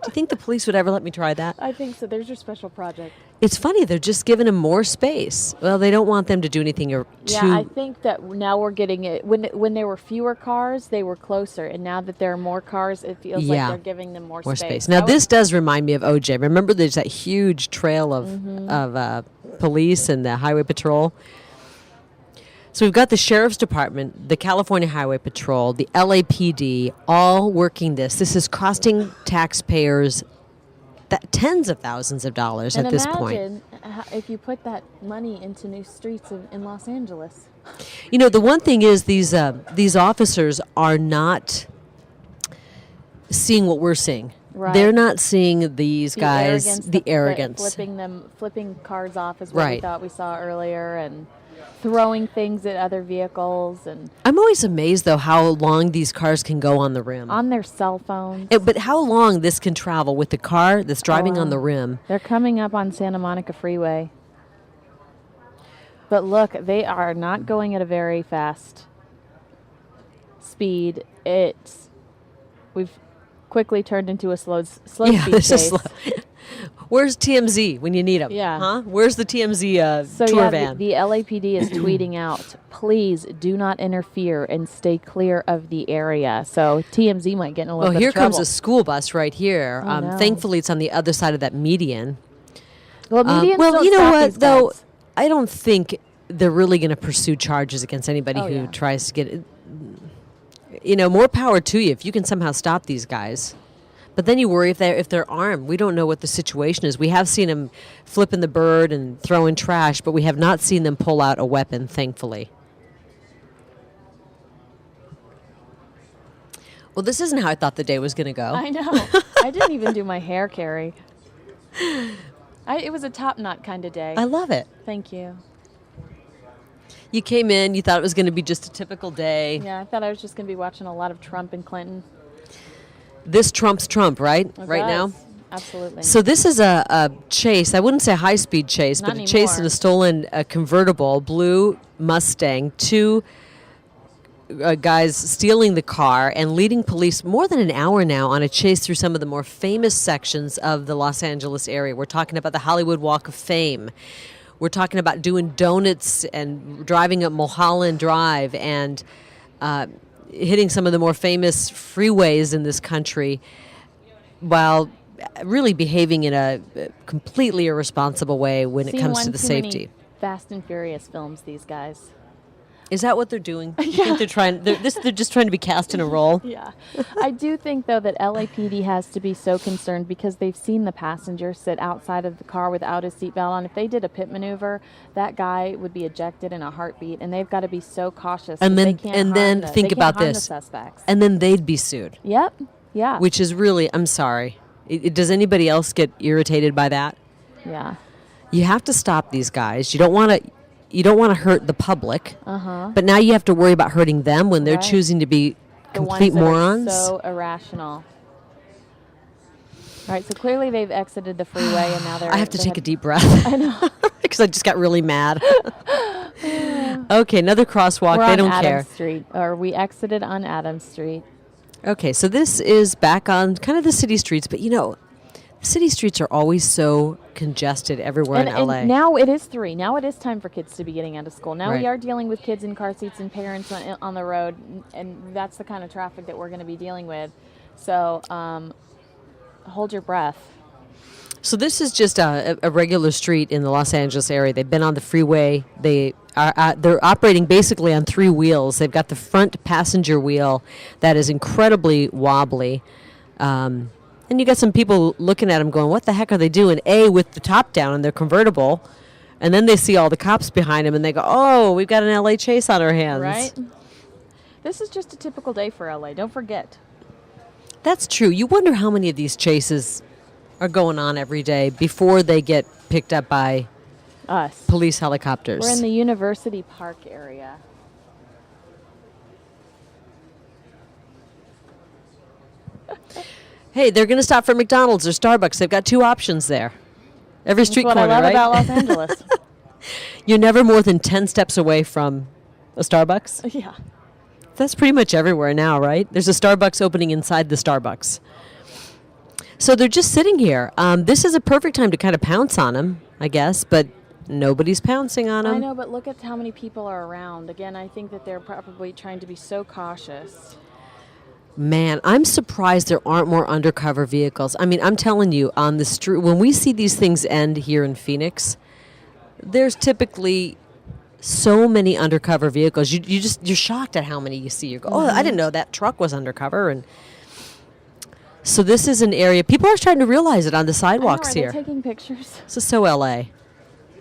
Do you think the police would ever let me try that? I think so. There's your special project. It's funny, they're just giving them more space. Well, they don't want them to do anything or Yeah, too. I think that now we're getting it. When there were fewer cars, they were closer, and now that there are more cars, it feels Yeah. like they're giving them more, more space. space. Now, That was- this does remind me of OJ. Remember, there's that huge trail of Mm-hmm. police and the highway patrol. So we've got the sheriff's department, the California Highway Patrol, the LAPD, all working this. This is costing taxpayers tens of thousands of dollars and at this point. imagine if you put that money into new streets in Los Angeles. You know, the one thing is these officers are not seeing what we're seeing. Right. They're not seeing these guys, the arrogance. Flipping cars off is what we Right. thought we saw earlier, and throwing things at other vehicles and I'm always amazed, though, how long these cars can go on the rim. on their cell phones. But how long this can travel with the car that's driving on the rim. They're coming up on Santa Monica Freeway. But look, they are not going at a very fast speed. We've quickly turned into a slow speed this is chase. slow. Where's TMZ when you need them? Yeah. Huh? Where's the TMZ So tour yeah, van? the LAPD is tweeting out, please do not interfere and stay clear of the area. So TMZ might get in a little Well, bit here of trouble. comes a school bus right here. Oh, no. Thankfully, it's on the other side of that median. Well, medians well, don't you know stop what, these though? guys. I don't think they're really going to pursue charges against anybody Oh, who yeah. tries to get it. You know, more power to you if you can somehow stop these guys. But then you worry if they're armed. We don't know what the situation is. We have seen them flipping the bird and throwing trash, but we have not seen them pull out a weapon, thankfully. Well, this isn't how I thought the day was going to go. I know. I didn't even do my hair, Carrie. It was a top knot kind of day. I love it. Thank you. You came in, you thought it was going to be just a typical day. Yeah, I thought I was just going to be watching a lot of Trump and Clinton. this trumps Trump, right? It Right now. does. Absolutely. So this is a chase. I wouldn't say a high-speed chase, Not but a chase in anymore. a stolen convertible blue Mustang. Two guys stealing the car and leading police more than an hour now on a chase through some of the more famous sections of the Los Angeles area. We're talking about the Hollywood Walk of Fame. We're talking about doing donuts and driving up Mulholland Drive and hitting some of the more famous freeways in this country while really behaving in a completely irresponsible way when it Seen comes one to the too many safety. Fast and Furious films, these guys. Is that what they're doing? You think they're trying? They're just trying to be cast in a role. Yeah. I do think, though, that LAPD has to be so concerned because they've seen the passenger sit outside of the car without his seatbelt on. If they did a pit maneuver, that guy would be ejected in a heartbeat, and they've got to be so cautious. And that then- they can't and harm then the- think they can't about harm this. The suspects. And then they'd be sued, Yep. Yeah. which is really, I'm sorry. Does anybody else get irritated by that? Yeah. You have to stop these guys. You don't want to. You don't want to hurt the public. But now you have to worry about hurting them when they're Right. choosing to be The complete ones that morons. Are so irrational. All right. So clearly they've exited the freeway, and now they're. I have to they take a had- deep breath. I know. Because I just got really mad. Okay, another crosswalk. We're They on don't Adams care. Street, or we exited on Adams Street. Okay, so this is back on kind of the city streets, but city streets are always so congested everywhere in LA. And now it is 3. Now it is time for kids to be getting out of school. Now Right. we are dealing with kids in car seats and parents on the road, and that's the kind of traffic that we're going to be dealing with. So hold your breath. So this is just a regular street in the Los Angeles area. They've been on the freeway. They're operating basically on 3 wheels. They've got the front passenger wheel that is incredibly wobbly. And you got some people looking at them going, what the heck are they doing? With the top down in their convertible. And then they see all the cops behind them and they go, oh, we've got an LA chase on our hands. Right? This is just a typical day for LA. Don't forget. That's true. You wonder how many of these chases are going on every day before they get picked up by Us. police helicopters. We're in the University Park area. Hey, they're going to stop for McDonald's or Starbucks. They've got 2 options there. Every That's street what corner, I love right? about Los Angeles. You're never more than 10 steps away from a Starbucks. Yeah. That's pretty much everywhere now, right? There's a Starbucks opening inside the Starbucks. So they're just sitting here. This is a perfect time to kind of pounce on them, I guess, but nobody's pouncing on them. I know, but look at how many people are around. Again, I think that they're probably trying to be so cautious. Man, I'm surprised there aren't more undercover vehicles. I mean, I'm telling you, on the street, when we see these things end here in Phoenix, there's typically so many undercover vehicles. You're shocked at how many you see. You go, oh, I didn't know that truck was undercover. And so this is an area people are starting to realize it on the sidewalks I know, are here. they taking pictures? This is so LA.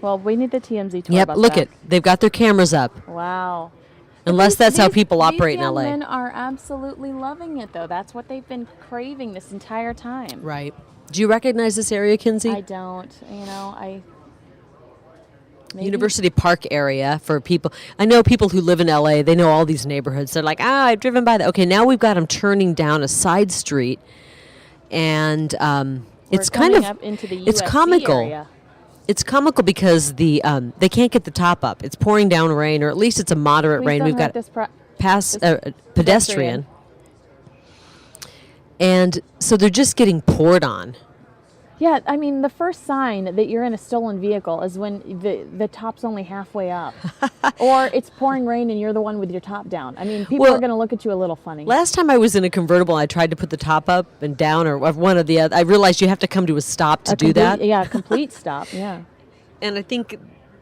Well, we need the TMZ tour Yep, about look that. it. They've got their cameras up. Wow. Unless that's how These- people operate in These young LA. men are absolutely loving it, though. That's what they've been craving this entire time. Right. Do you recognize this area, Kinsey? I don't. Maybe- University Park area for people. I know people who live in LA, they know all these neighborhoods. They're like, I've driven by that. Okay, now we've got them turning down a side street. And We're it's kind coming of, up into the it's USC comical. area. It's comical because they can't get the top up. It's pouring down rain, or at least it's a moderate Please rain. don't We've hurt got this pedestrian. pedestrian. And so they're just getting poured on. Yeah, I mean, the first sign that you're in a stolen vehicle is when the top's only halfway up. Or it's pouring rain and you're the one with your top down. I mean, people Well, are going to look at you a little funny. Last time I was in a convertible, I tried to put the top up and down, or one or the other. I realized you have to come to a stop to do that. Yeah, a complete stop, yeah. And I think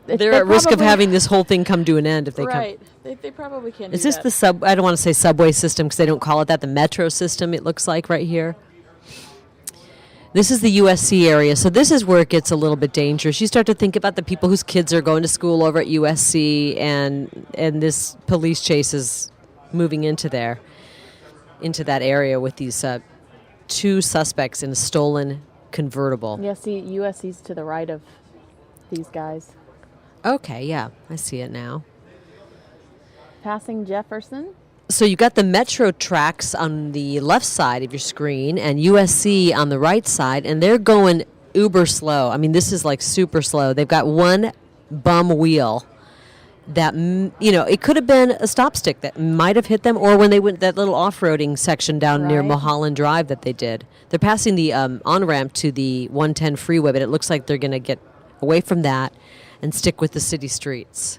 They they're at risk of probably- having this whole thing come to an end if they Right. They probably can come. Is do this that. the sub? I don't want to say subway system because they don't call it that. The metro system, it looks like right here. This is the USC area, so this is where it gets a little bit dangerous. You start to think about the people whose kids are going to school over at USC, and this police chase is moving into that area with these 2 suspects in a stolen convertible. Yeah, see, USC's to the right of these guys. Okay, yeah, I see it now. Passing Jefferson. So you got the metro tracks on the left side of your screen and USC on the right side, and they're going uber slow. I mean, this is like super slow. They've got one bum wheel that, it could have been a stop stick that might have hit them, or when they went that little off-roading section down near Right. Mulholland Drive that they did. They're passing the on-ramp to the 110 freeway, but it looks like they're going to get away from that and stick with the city streets.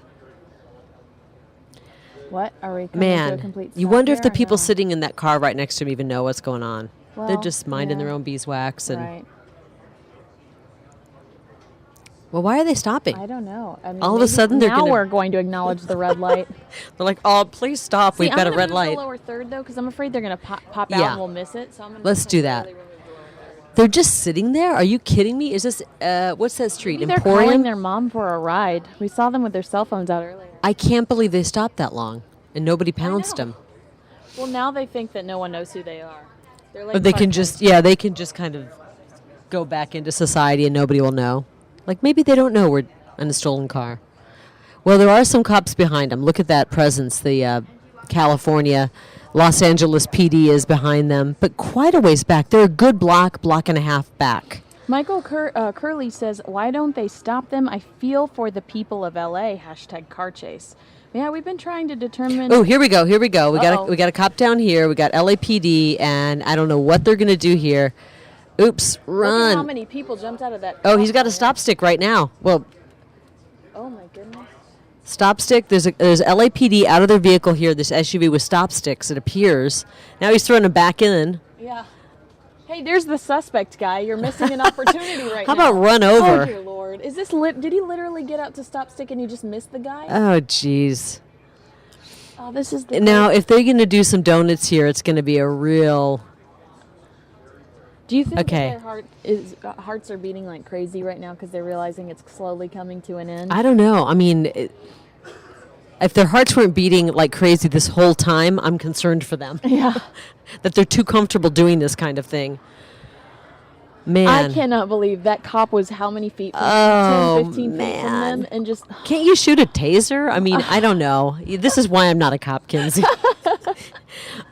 What are we coming to a Man, complete you stop wonder if here the or people no? sitting in that car right next to them even know what's going on. They're Well, just minding yeah. their own beeswax. And Right. well, why are they stopping? I don't know. I mean, All of a maybe sudden they're now gonna- we're going to acknowledge the red light. They're like, oh, please stop. We've See, got I'm a red gonna move light. the lower third though, because I'm afraid they're gonna pop out Yeah. and we'll miss it. So I'm gonna Let's just do that. temporarily remove the lower third. They're just sitting there? Are you kidding me? Is this, what's that street? Maybe they're calling Emporium? their mom for a ride. We saw them with their cell phones out earlier. I can't believe they stopped that long and nobody pounced know. them. Well, now they think that no one knows who they are. They're like But they can part-time. just, they can just kind of go back into society and nobody will know. Like maybe they don't know we're in a stolen car. Well, there are some cops behind them. Look at that presence. The California, Los Angeles PD is behind them, but quite a ways back. They're a good block and a half back. Michael Curley says, "Why don't they stop them? I feel for the people of LA." #car chase. Yeah, we've been trying to determine. Oh, here we go. We got Uh-oh. we got a cop down here. We got LAPD, and I don't know what they're gonna do here. Oops, Look at how run! many people jumped out of that. Oh, he's got a car. stop stick right now. Well, Oh my goodness. stop stick. There's LAPD out of their vehicle here. This SUV with stop sticks. It appears. Now he's throwing them back in. Yeah. Hey, there's the suspect guy. You're missing an opportunity right How now. about run Oh over? dear Lord! Is this did he literally get out to stop stick and you just missed the guy? Oh, jeez. Oh, this is the. Now, if they're gonna do some donuts here, it's gonna be a real. Do you think Okay. that their hearts are beating like crazy right now because they're realizing it's slowly coming to an end? I don't know. I mean, if their hearts weren't beating like crazy this whole time, I'm concerned for them. Yeah. That they're too comfortable doing this kind of thing. Man. I cannot believe that cop was how many feet from Oh, 10, 15 feet from man. them and just Can't you shoot a taser? I mean, I don't know. This is why I'm not a cop, Kinsey.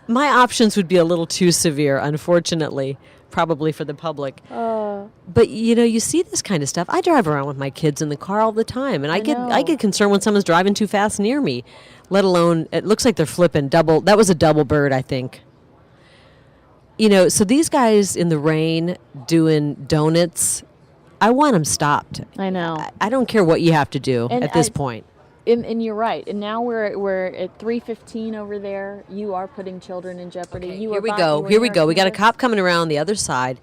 My options would be a little too severe, unfortunately, probably for the public. But you see this kind of stuff. I drive around with my kids in the car all the time, and I know. get concerned when someone's driving too fast near me. Let alone, it looks like they're flipping double. That was a double bird, I think. So these guys in the rain doing donuts, I want them stopped. I know. I don't care what you have to do And at this I- point. And you're right. And now we're at 3:15 over there. You are putting children in jeopardy. Okay, You here were we by- go. you were Here we here go. We got a nervous. cop coming around the other side.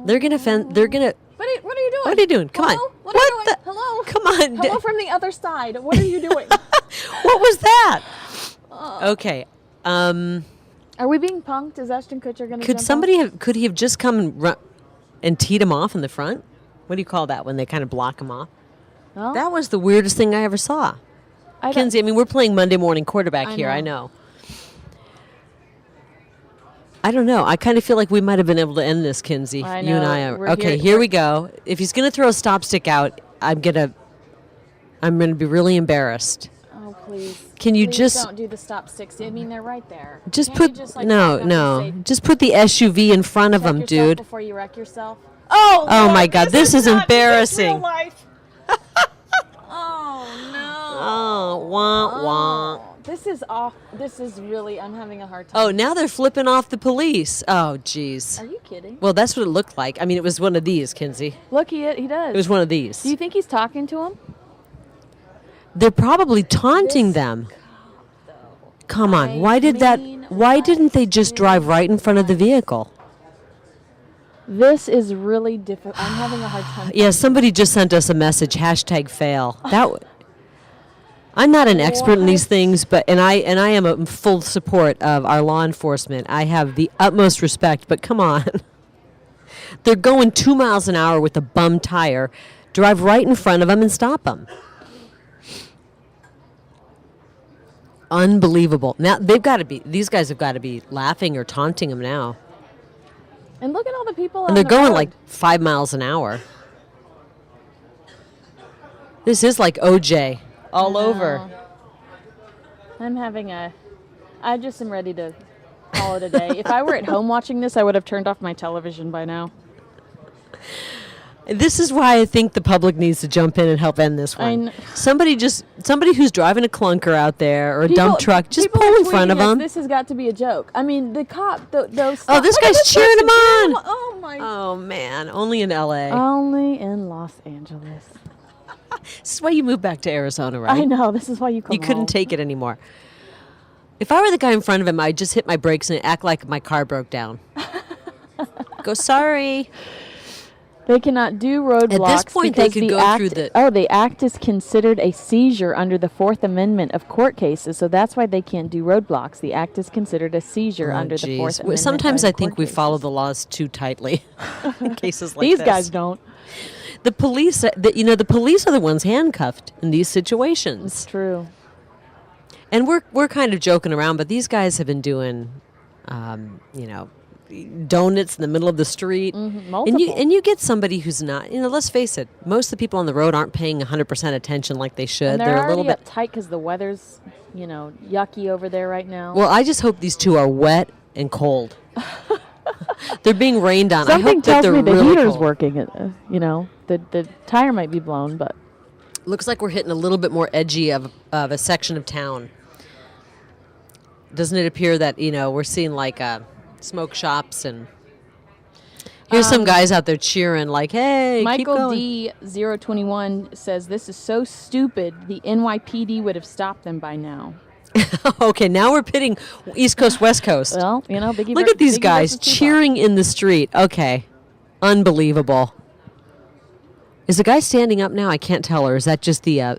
They're gonna They're gonna. What are you doing? What are you doing? Come on. Hello? What are you doing? the- Hello. Come on. Hello from the other side. What are you doing? What was that? Okay. Are we being punked? Is Ashton Kutcher going to? Could somebody have? Could he have just come and teed him off in the front? What do you call that when they kind of block him off? Well, That was the weirdest thing I ever saw. I don't- Kinsey, I mean, we're playing Monday morning quarterback I here. I know. know. I don't know. I kind of feel like we might have been able to end this, Kinsey. I You and know. I are. We're Okay, here- here we're- we go. If he's gonna throw a stop stick out, I'm gonna be really embarrassed. Oh please. Can you Please just- don't do the stop sticks? I mean, they're right there. Just Can't you put just, like, no, back up and no. say, Just put the SUV in front of check him, yourself dude. Before you wreck yourself. Oh. Oh Lord, my God, this is not- this embarrassing. real life. Oh no. Oh, wah wah. Oh, this is off. This is really. I'm having a hard time. Oh, now they're flipping off the police. Oh, jeez. Are you kidding? Well, that's what it looked like. I mean, it was one of these, Kinsey. Look, he does. It was one of these. Do you think he's talking to him? They're probably taunting This them. Come on. I Why did that? mean, Why what didn't they just drive right in front of the vehicle? This is really difficult. I'm having a hard time. Yeah, somebody just sent us a message. #fail. I'm not an expert in these What? things, but and I am in full support of our law enforcement. I have the utmost respect, but come on. They're going 2 miles an hour with a bum tire. Drive right in front of them and stop them. Unbelievable. Now these guys have got to be laughing or taunting them now. And look at all the people. And they're going like 5 miles an hour. This is like OJ all over. I'm having a. I just am ready to call it a day. If I were at home watching this, I would have turned off my television by now. This is why I think the public needs to jump in and help end this one. kn- Somebody who's driving a clunker out there or a dump truck, just people pull are in front of tweeting us, them. This has got to be a joke. I mean, the cop, those. Oh, this look at guy's cheering person him on. Oh my. Oh man, only in LA. Only in Los Angeles. This is why you moved back to Arizona, right? I know. This is why you come You couldn't home. take it anymore. If I were the guy in front of him, I'd just hit my brakes and act like my car broke down. Go, sorry. They cannot do roadblocks. At this point, they because could the go act, through the- Oh, the act is considered a seizure under the Fourth Amendment of court cases, so that's why they can't do roadblocks. The act is considered a seizure Oh, under the geez. Fourth Amendment. Sometimes of I think court we cases. follow the laws too tightly in cases like These this. guys don't. The police, the police are the ones handcuffed in these situations. It's true. And we're kind of joking around, but these guys have been doing, donuts in the middle of the street. Multiple. And you get somebody who's not, let's face it, most of the people on the road aren't paying 100% attention like they should. And They're they're a little already bit. uptight because the weather's, yucky over there right now. Well, I just hope these two are wet and cold. They're being rained on. I Something hope that tells they're me the really heater's cold. working. The tire might be blown, but Looks like we're hitting a little bit more edgy of a section of town. Doesn't it appear that, we're seeing like smoke shops and here's some guys out there cheering like, hey, keep Michael going. D021 says this is so stupid. The NYPD would have stopped them by now. Okay, now we're pitting East Coast, West Coast. Well, Biggie Look ver- at these Biggie guys versus Tupac. cheering in the street. Okay. Unbelievable. Is the guy standing up now? I can't tell. Or is that just the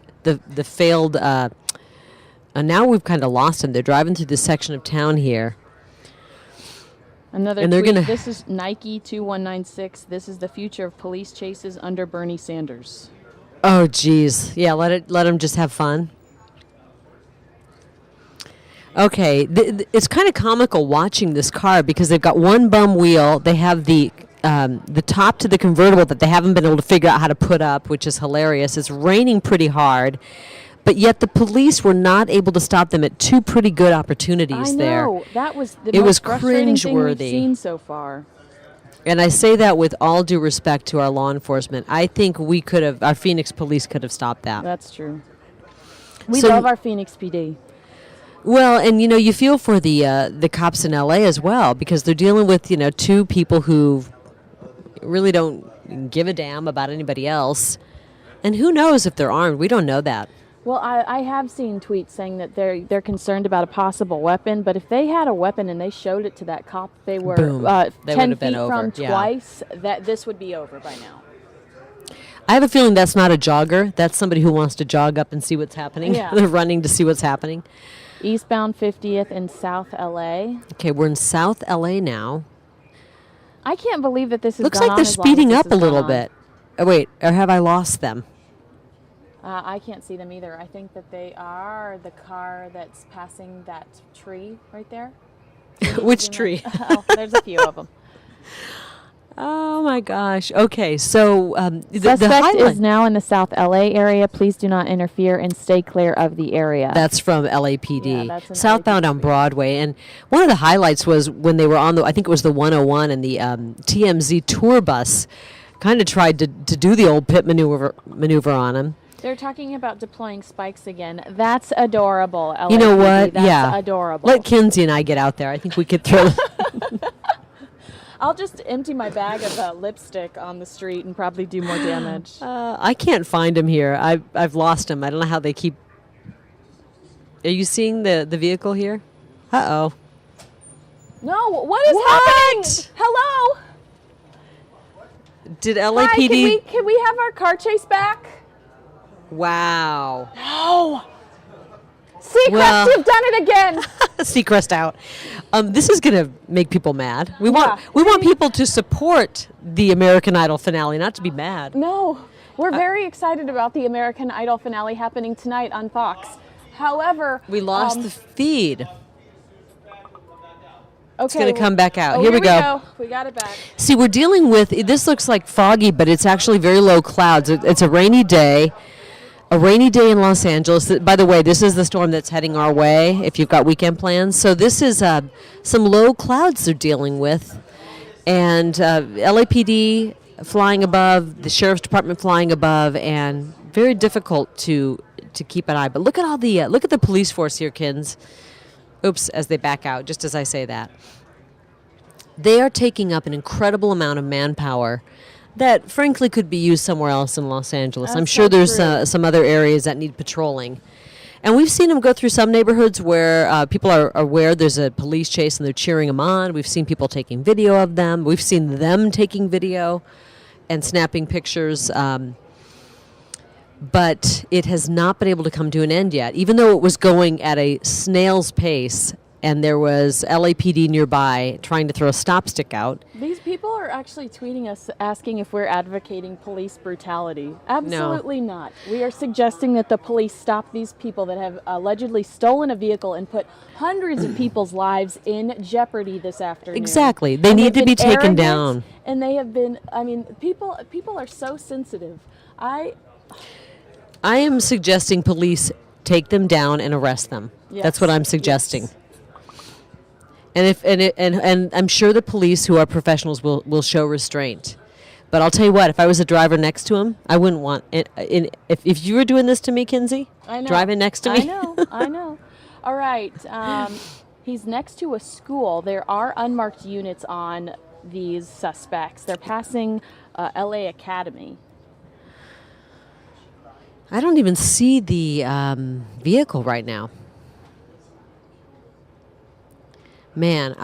failed... now we've kind of lost him. They're driving through this section of town here. Another And they're tweet. gonna- This is Nike 2196. This is the future of police chases under Bernie Sanders. Oh, geez. Yeah, let him just have fun. Okay, it's kind of comical watching this car because they've got one bum wheel. They have the top to the convertible that they haven't been able to figure out how to put up, which is hilarious. It's raining pretty hard, but yet the police were not able to stop them at two pretty good opportunities I there. know. That was the It was most frustrating thing we've cringeworthy. seen so far. And I say that with all due respect to our law enforcement. I think our Phoenix police could have stopped that. That's true. We So- love our Phoenix PD. Well, and you feel for the cops in LA as well because they're dealing with two people who really don't give a damn about anybody else, and who knows if they're armed? We don't know that. Well, I have seen tweets saying that they're concerned about a possible weapon, but if they had a weapon and they showed it to that cop, they were Boom. They 10 would have been feet from over, yeah. twice, that this would be over by now. I have a feeling that's not a jogger. That's somebody who wants to jog up and see what's happening. Yeah. They're running to see what's happening. Eastbound 50th in South LA. Okay, we're in South LA now. I can't believe that this is Looks like they're speeding up a little bit. Oh, wait, or have I lost them? I can't see them either. I think that they are the car that's passing that tree right there. Which Zoom in. tree? Oh, there's a few of them. Oh my gosh. Okay, so the Suspect highlight. is now in the South LA area. Please do not interfere and stay clear of the area. That's from LAPD. Yeah, that's an Southbound on Broadway. And one of the highlights was when they were on I think it was the 101 and the TMZ tour bus kind of tried to do the old pit maneuver on him. They're talking about deploying spikes again. That's adorable. You know LAPD. what? That's Yeah. adorable. Let Kinsey and I get out there. I think we could throw. I'll just empty my bag of lipstick on the street and probably do more damage. I can't find him here. I've lost him. I don't know how they keep. Are you seeing the vehicle here? Uh-oh. No, what is happening? Hello? Did Hi, LAPD? can we have our car chase back? Wow. No. Seacrest, Well- you've done it again. Seacrest out. This is going to make people mad. We Yeah. want people to support the American Idol finale, not to be mad. No, we're very excited about the American Idol finale happening tonight on Fox. However, We lost the feed. Okay, going to come back out. Oh, Here we go. We got it back. See, we're dealing with, this looks like foggy, but it's actually very low clouds. It's a rainy day. A rainy day in Los Angeles. By the way, this is the storm that's heading our way if you've got weekend plans. So this is some low clouds they're dealing with. And LAPD flying above, the Sheriff's Department flying above, and very difficult to keep an eye. But look at all the look at the police force here, Kins. Oops, as they back out, just as I say that. They are taking up an incredible amount of manpower that, frankly, could be used somewhere else in Los Angeles. I'm That's sure so there's true. some other areas that need patrolling. And we've seen them go through some neighborhoods where people are aware there's a police chase and they're cheering them on. We've seen people taking video of them. We've seen them taking video and snapping pictures. But it has not been able to come to an end yet, even though it was going at a snail's pace and there was LAPD nearby trying to throw a stop stick out. These people are actually tweeting us asking if we're advocating police brutality. Absolutely not. We are suggesting that the police stop these people that have allegedly stolen a vehicle and put hundreds of people's lives in jeopardy this afternoon. Exactly. They And need they've to be been taken arrogant, down. And they have been, I mean, people are so sensitive. I am suggesting police take them down and arrest them. That's what I'm suggesting. Yes. And I'm sure the police who are professionals will show restraint. But I'll tell you what, if I was a driver next to him, I wouldn't want it. If you were doing this to me, Kinsey, I know. driving next to me. I know. All right. He's next to a school. There are unmarked units on these suspects. They're passing LA Academy. I don't even see the vehicle right now. Man,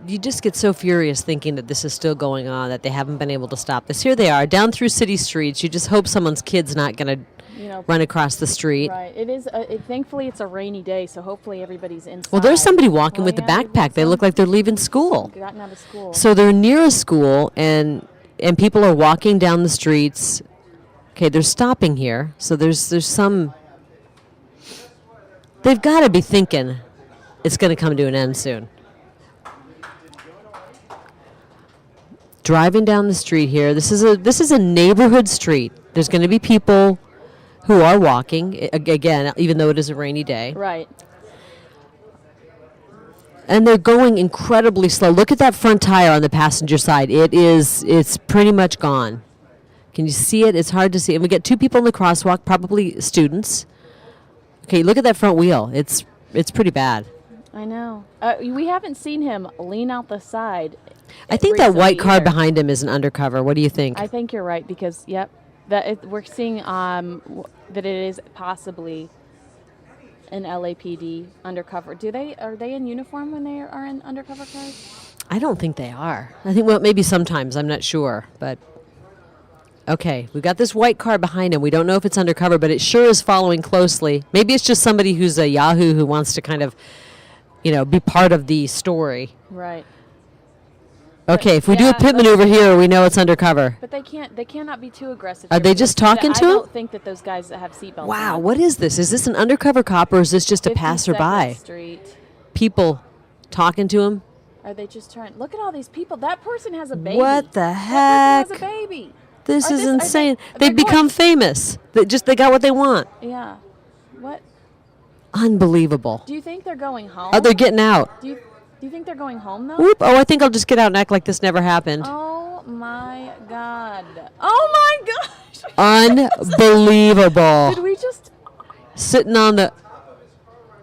you just get so furious thinking that this is still going on, that they haven't been able to stop this. Here they are, down through city streets. You just hope someone's kid's not going to run across the street. Right. It is. Thankfully, it's a rainy day, so hopefully everybody's inside. Well, there's somebody walking with the yeah, backpack. They look like they're leaving school. gotten out of school. So they're near a school, and people are walking down the streets. Okay, they're stopping here. So there's some. They've got to be thinking it's going to come to an end soon. Driving down the street here. This is a neighborhood street. There's going to be people who are walking again, even though it is a rainy day. Right. And they're going incredibly slow. Look at that front tire on the passenger side. It's pretty much gone. Can you see it? It's hard to see. And we get two people in the crosswalk, probably students. Okay, look at that front wheel. It's pretty bad. I know. We haven't seen him lean out the side. I think that white recently car either. behind him is an undercover. What do you think? I think you're right because we're seeing that it is possibly an LAPD undercover. Are they in uniform when they are in undercover cars? I don't think they are. I think, well, maybe sometimes. I'm not sure. But, okay, we've got this white car behind him. We don't know if it's undercover, but it sure is following closely. Maybe it's just somebody who's a Yahoo who wants to kind of, be part of the story. Right. Okay, if we do a yeah, pit maneuver here, we know it's undercover. But they cannot be too aggressive. Are here they because just talking to I him? don't think that those guys that have seatbelts. Wow, on. what is this? Is this an undercover cop or is this just a 52nd passerby? Street. People talking to him? Are they just trying? Look at all these people. That person has a baby. What the That heck? person has a baby. This Are is this- are they- insane. they're They've become going- famous. They got what they want. Yeah. What? Unbelievable. Do you think they're going home? Oh, they're getting out. Do you think they're going home though? Whoop. Oh, I think I'll just get out and act like this never happened. Oh my God. Oh my gosh. Unbelievable. Did we just? Sitting on the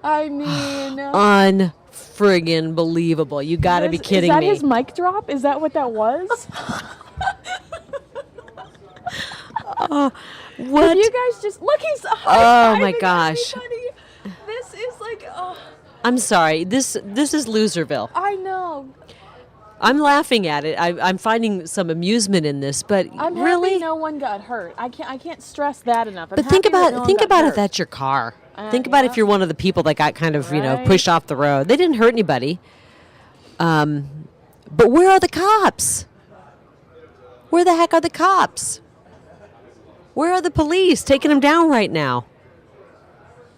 I mean. unfriggin' believable. You got to be kidding Is that me. his mic drop? Is that what that was? What? Did you guys just look? He's Oh, high-fiving my gosh. everybody. This is like, oh, I'm sorry. This is Loserville. I know. I'm laughing at it. I'm finding some amusement in this, but I'm really. happy no one got hurt. I can't stress that enough. I'm But think happy that about no one think got about if hurt. that's your car. Think about yeah. if you're one of the people that got kind of Right. pushed off the road. They didn't hurt anybody. But where are the cops? Where the heck are the cops? Where are the police taking them down right now?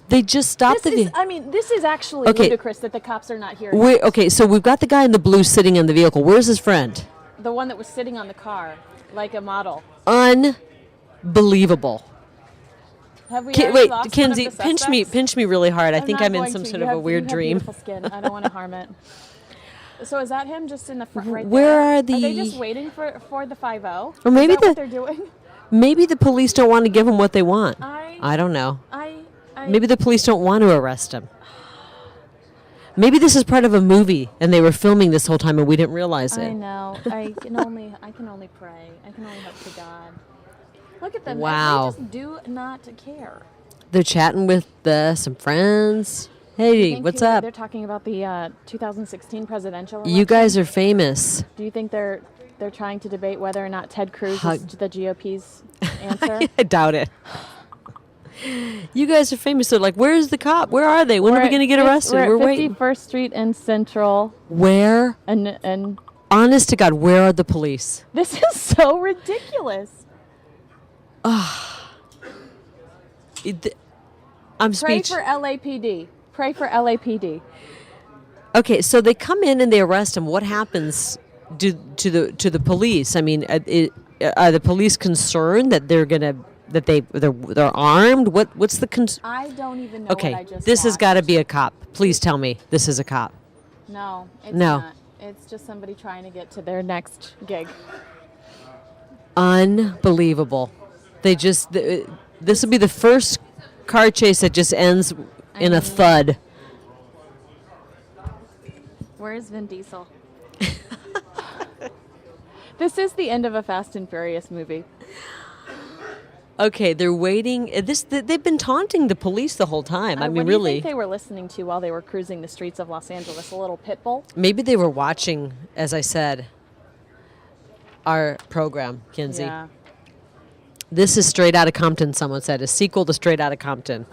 They just stopped This the is, vehicle. I mean, this is actually Okay. ludicrous that the cops are not here. Okay, so we've got the guy in the blue sitting in the vehicle. Where's his friend? The one that was sitting on the car, like a model. Unbelievable. Have we already Wait, lost one of Kinsey, the pinch me really hard. I think not I'm in going some to. sort You of a have- weird you have dream. Beautiful skin. I don't want to harm it. So is that him just in the front right Where there? are Are they the- just waiting for the 5-0? Or maybe is that the- what they're doing? Maybe the police don't want to give him what they want. I I don't know. I Maybe the police don't want to arrest him. Maybe this is part of a movie and they were filming this whole time and we didn't realize I it. know. I can only pray. I can only hope to God. Look at them. Wow. They just do not care. They're chatting with some friends. Hey, Think what's you- up? They're talking about the 2016 presidential election. You guys are famous. Do you think they're trying to debate whether or not Ted Cruz Hug- is the GOP's answer? I doubt it. You guys are famous. They're like, where's the cop? Where are they? When are we going to get arrested? We're at waiting. 51st Street and Central, Where? and Honest to God, where are the police? this is so ridiculous. I'm Pray speechless. for LAPD. Pray for LAPD. Okay, so they come in and they arrest him. What happens to the police? I mean, are the police concerned that they're armed? What's the I don't even know what I Okay, just this has got to watched. be a cop. Please tell me this is a cop. No, it's No. not. It's just somebody trying to get to their next gig. Unbelievable. This will be the first car chase that just ends in a thud. Where is Vin Diesel? This is the end of a Fast and Furious movie. Okay, they're waiting. They've been taunting the police the whole time. I mean, what do you really. think they were listening to while they were cruising the streets of Los Angeles? A little pit bull? Maybe they were watching, as I said, our program, Kinsey. Yeah. This is Straight Outta Compton, someone said. A sequel to Straight Outta Compton.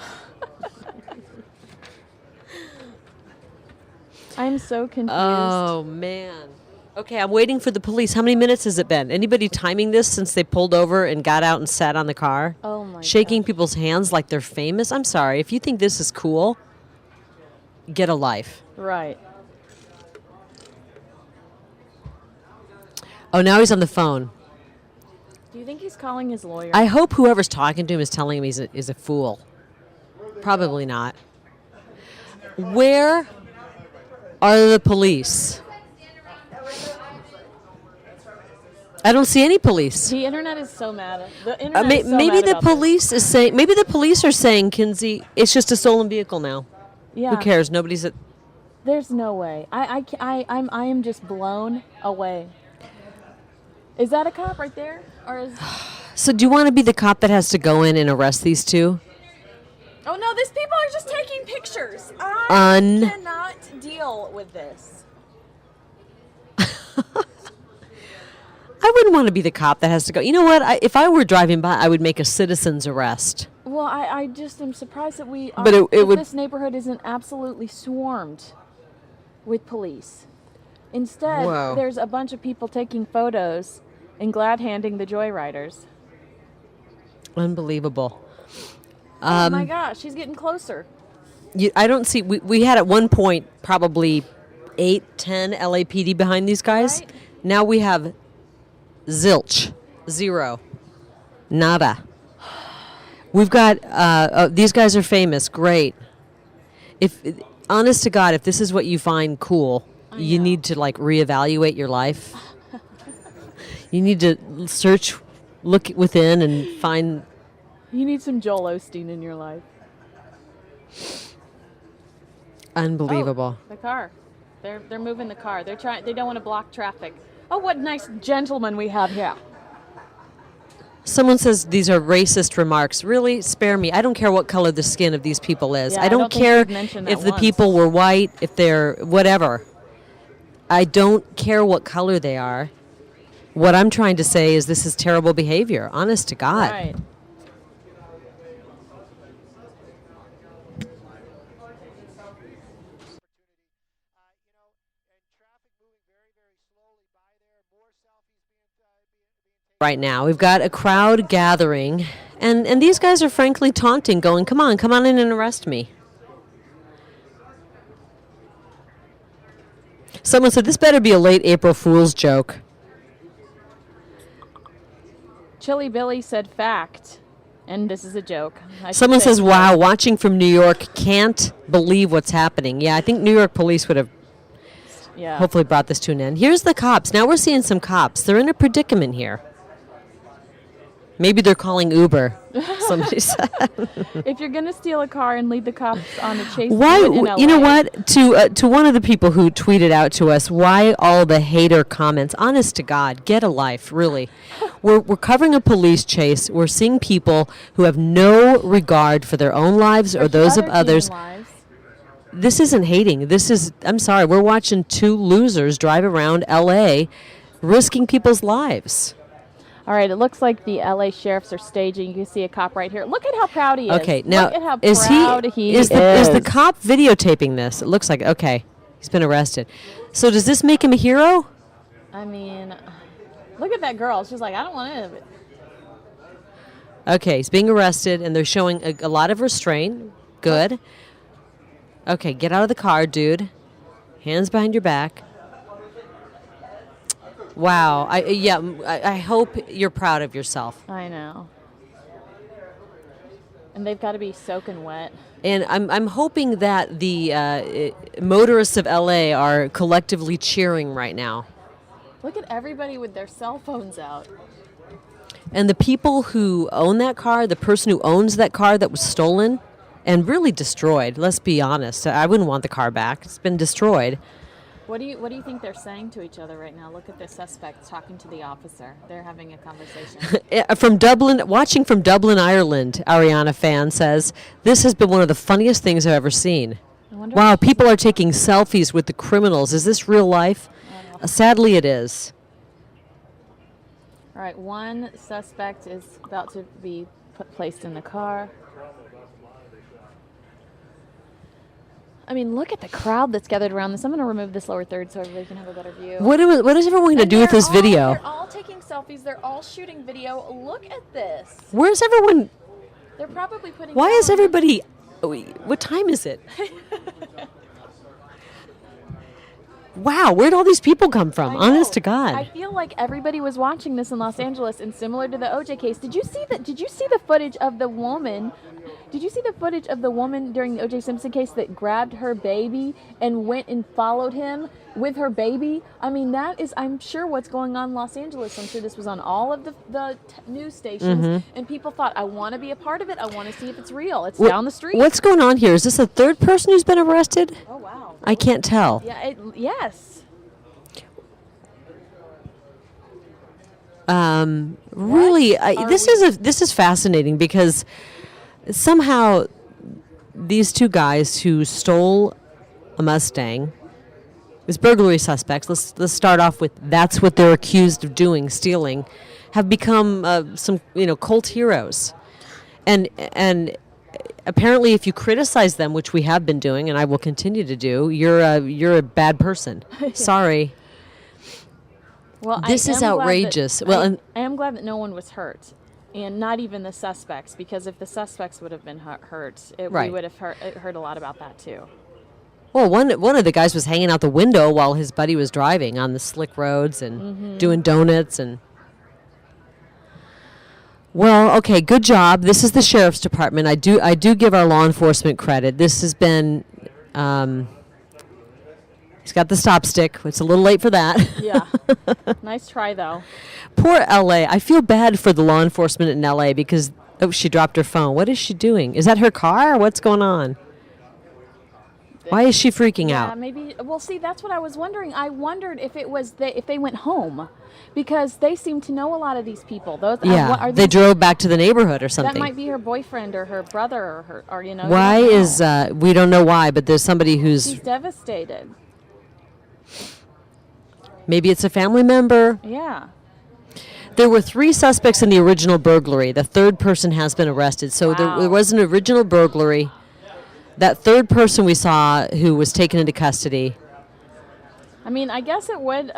I'm so confused. Oh, man. Okay, I'm waiting for the police. How many minutes has it been? Anybody timing this since they pulled over and got out and sat on the car? Oh, my Shaking gosh. people's hands like they're famous? I'm sorry. If you think this is cool, get a life. Right. Oh, now he's on the phone. Do you think he's calling his lawyer? I hope whoever's talking to him is telling him he's a fool. Probably not. Where are the police? I don't see any police. The internet is so mad. The internet is so Maybe mad the about this. police is saying. Maybe the police are saying, Kinsey, it's just a stolen vehicle now. Yeah. Who cares? Nobody's at. There's no way. I am just blown away. Is that a cop right there, or is? So do you want to be the cop that has to go in and arrest these two? Oh no! These people are just taking pictures. I cannot deal with this. I wouldn't want to be the cop that has to go. You know what? If I were driving by, I would make a citizen's arrest. Well, I just am surprised that we are. But it would- this neighborhood isn't absolutely swarmed with police. Instead, Whoa. there's a bunch of people taking photos and glad handing the joyriders. Unbelievable. Oh my gosh, she's getting closer. I don't see. We had at one point probably 8, 10 LAPD behind these guys. Right. Now we have zilch, zero, nada. We've got these guys are famous. Great. If honest to God, if this is what you find cool, you know. need to like reevaluate your life. You need to search, look within, and find. You need some Joel Osteen in your life. Unbelievable. Oh, the car. They're moving the car. They're trying. They don't want to block traffic. Oh, what nice gentlemen we have here. Someone says these are racist remarks. Really? Spare me. I don't care what color the skin of these people is. Yeah, I I don't don't think care you've mentioned that if the once. people were white, if they're whatever. I don't care what color they are. What I'm trying to say is this is terrible behavior. Honest to God. Right. Right now, we've got a crowd gathering, and these guys are frankly taunting, going, come on in and arrest me. Someone said, this better be a late April Fool's joke. Chili Billy said fact. And this is a joke. I should Someone say. says, wow, watching from New York, can't believe what's happening. Yeah, I think New York police would have Yeah. hopefully brought this to an end. Here's the cops. Now we're seeing some cops. They're in a predicament here. Maybe they're calling Uber. Somebody said. If you're going to steal a car and lead the cops on a chase, Why? do it in You know LA. what? To one of the people who tweeted out to us, why all the hater comments? Honest to God, get a life, really. We're covering a police chase. We're seeing people who have no regard for their own lives or those of Other human others. lives. This isn't hating. This is, I'm sorry, we're watching two losers drive around L.A. risking people's lives. All right, it looks like the LA sheriffs are staging. You can see a cop right here. Look at how proud he is. Okay, now Look at how is proud he is the cop videotaping this? It looks like, okay, he's been arrested. So does this make him a hero? I mean, look at that girl. She's like, I don't want any of it. Okay, he's being arrested, and they're showing a lot of restraint. Good. Okay, get out of the car, dude. Hands behind your back. Wow. I hope you're proud of yourself. I know. And they've got to be soaking wet. And I'm hoping that the motorists of LA are collectively cheering right now. Look at everybody with their cell phones out. And the people who own that car, the person who owns that car that was stolen and really destroyed, let's be honest. I wouldn't want the car back. It's been destroyed. What do you think they're saying to each other right now? Look at the suspects talking to the officer. They're having a conversation. From Dublin, watching from Dublin, Ireland, Ariana Fan says, this has been one of the funniest things I've ever seen. I wonder Wow, people are taking selfies with the criminals. Is this real life? Sadly, it is. All right, one suspect is about to be placed in the car. I mean, look at the crowd that's gathered around this. I'm going to remove this lower third so everybody can have a better view. What is everyone going to And do with they're this video? They're all taking selfies. They're all shooting video. Look at this. Where's everyone? They're probably putting. Why is down- everybody? What time is it? Wow, where'd all these people come from? I Honest know. to God. I feel like everybody was watching this in Los Angeles, and similar to the OJ case. Did you see the footage of the woman? Did you see the footage of the woman during the OJ Simpson case that grabbed her baby and went and followed him with her baby? I mean, that is, I'm sure, what's going on in Los Angeles. I'm sure this was on all of the news stations, Mm-hmm. and people thought, I want to be a part of it. I want to see if it's real. It's down the street. What's going on here? Is this a third person who's been arrested? Oh, wow. I can't tell. Yeah, yes. Really, this is fascinating because somehow these two guys who stole a Mustang, as burglary suspects, let's start off with that's what they're accused of doing, stealing, have become some cult heroes, and apparently if you criticize them, which we have been doing, and I will continue to do, you're a bad person. Sorry. Well, This I is am glad that- outrageous. Well, and- I am glad that no one was hurt, and not even the suspects, because if the suspects would have been hurt, we Right. would have heard a lot about that too. Well, one of the guys was hanging out the window while his buddy was driving on the slick roads and doing donuts and. Well, okay, good job. This is the sheriff's department. I do give our law enforcement credit. This has been. He's got the stop stick. It's a little late for that. Yeah, nice try though. Poor LA. I feel bad for the law enforcement in LA because she dropped her phone. What is she doing? Is that her car? What's going on? Why is she freaking Yeah, out? maybe. Well, see, that's what I was wondering. I wondered if it was if they went home, because they seem to know a lot of these people. Those Yeah, what, are they drove back to the neighborhood or That something. might be her boyfriend or her brother or you know. Why you don't is know. we don't know why, but there's somebody who's She's devastated. maybe it's a family member. Yeah. There were 3 suspects in the original burglary. The third person has been arrested. So Wow. there was an original burglary. That third person we saw who was taken into custody. I mean, I guess it would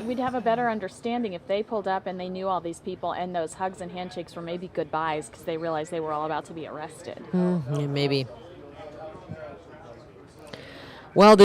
we'd have a better understanding if they pulled up and they knew all these people, and those hugs and handshakes were maybe goodbyes because they realized they were all about to be arrested. Yeah, maybe. Well,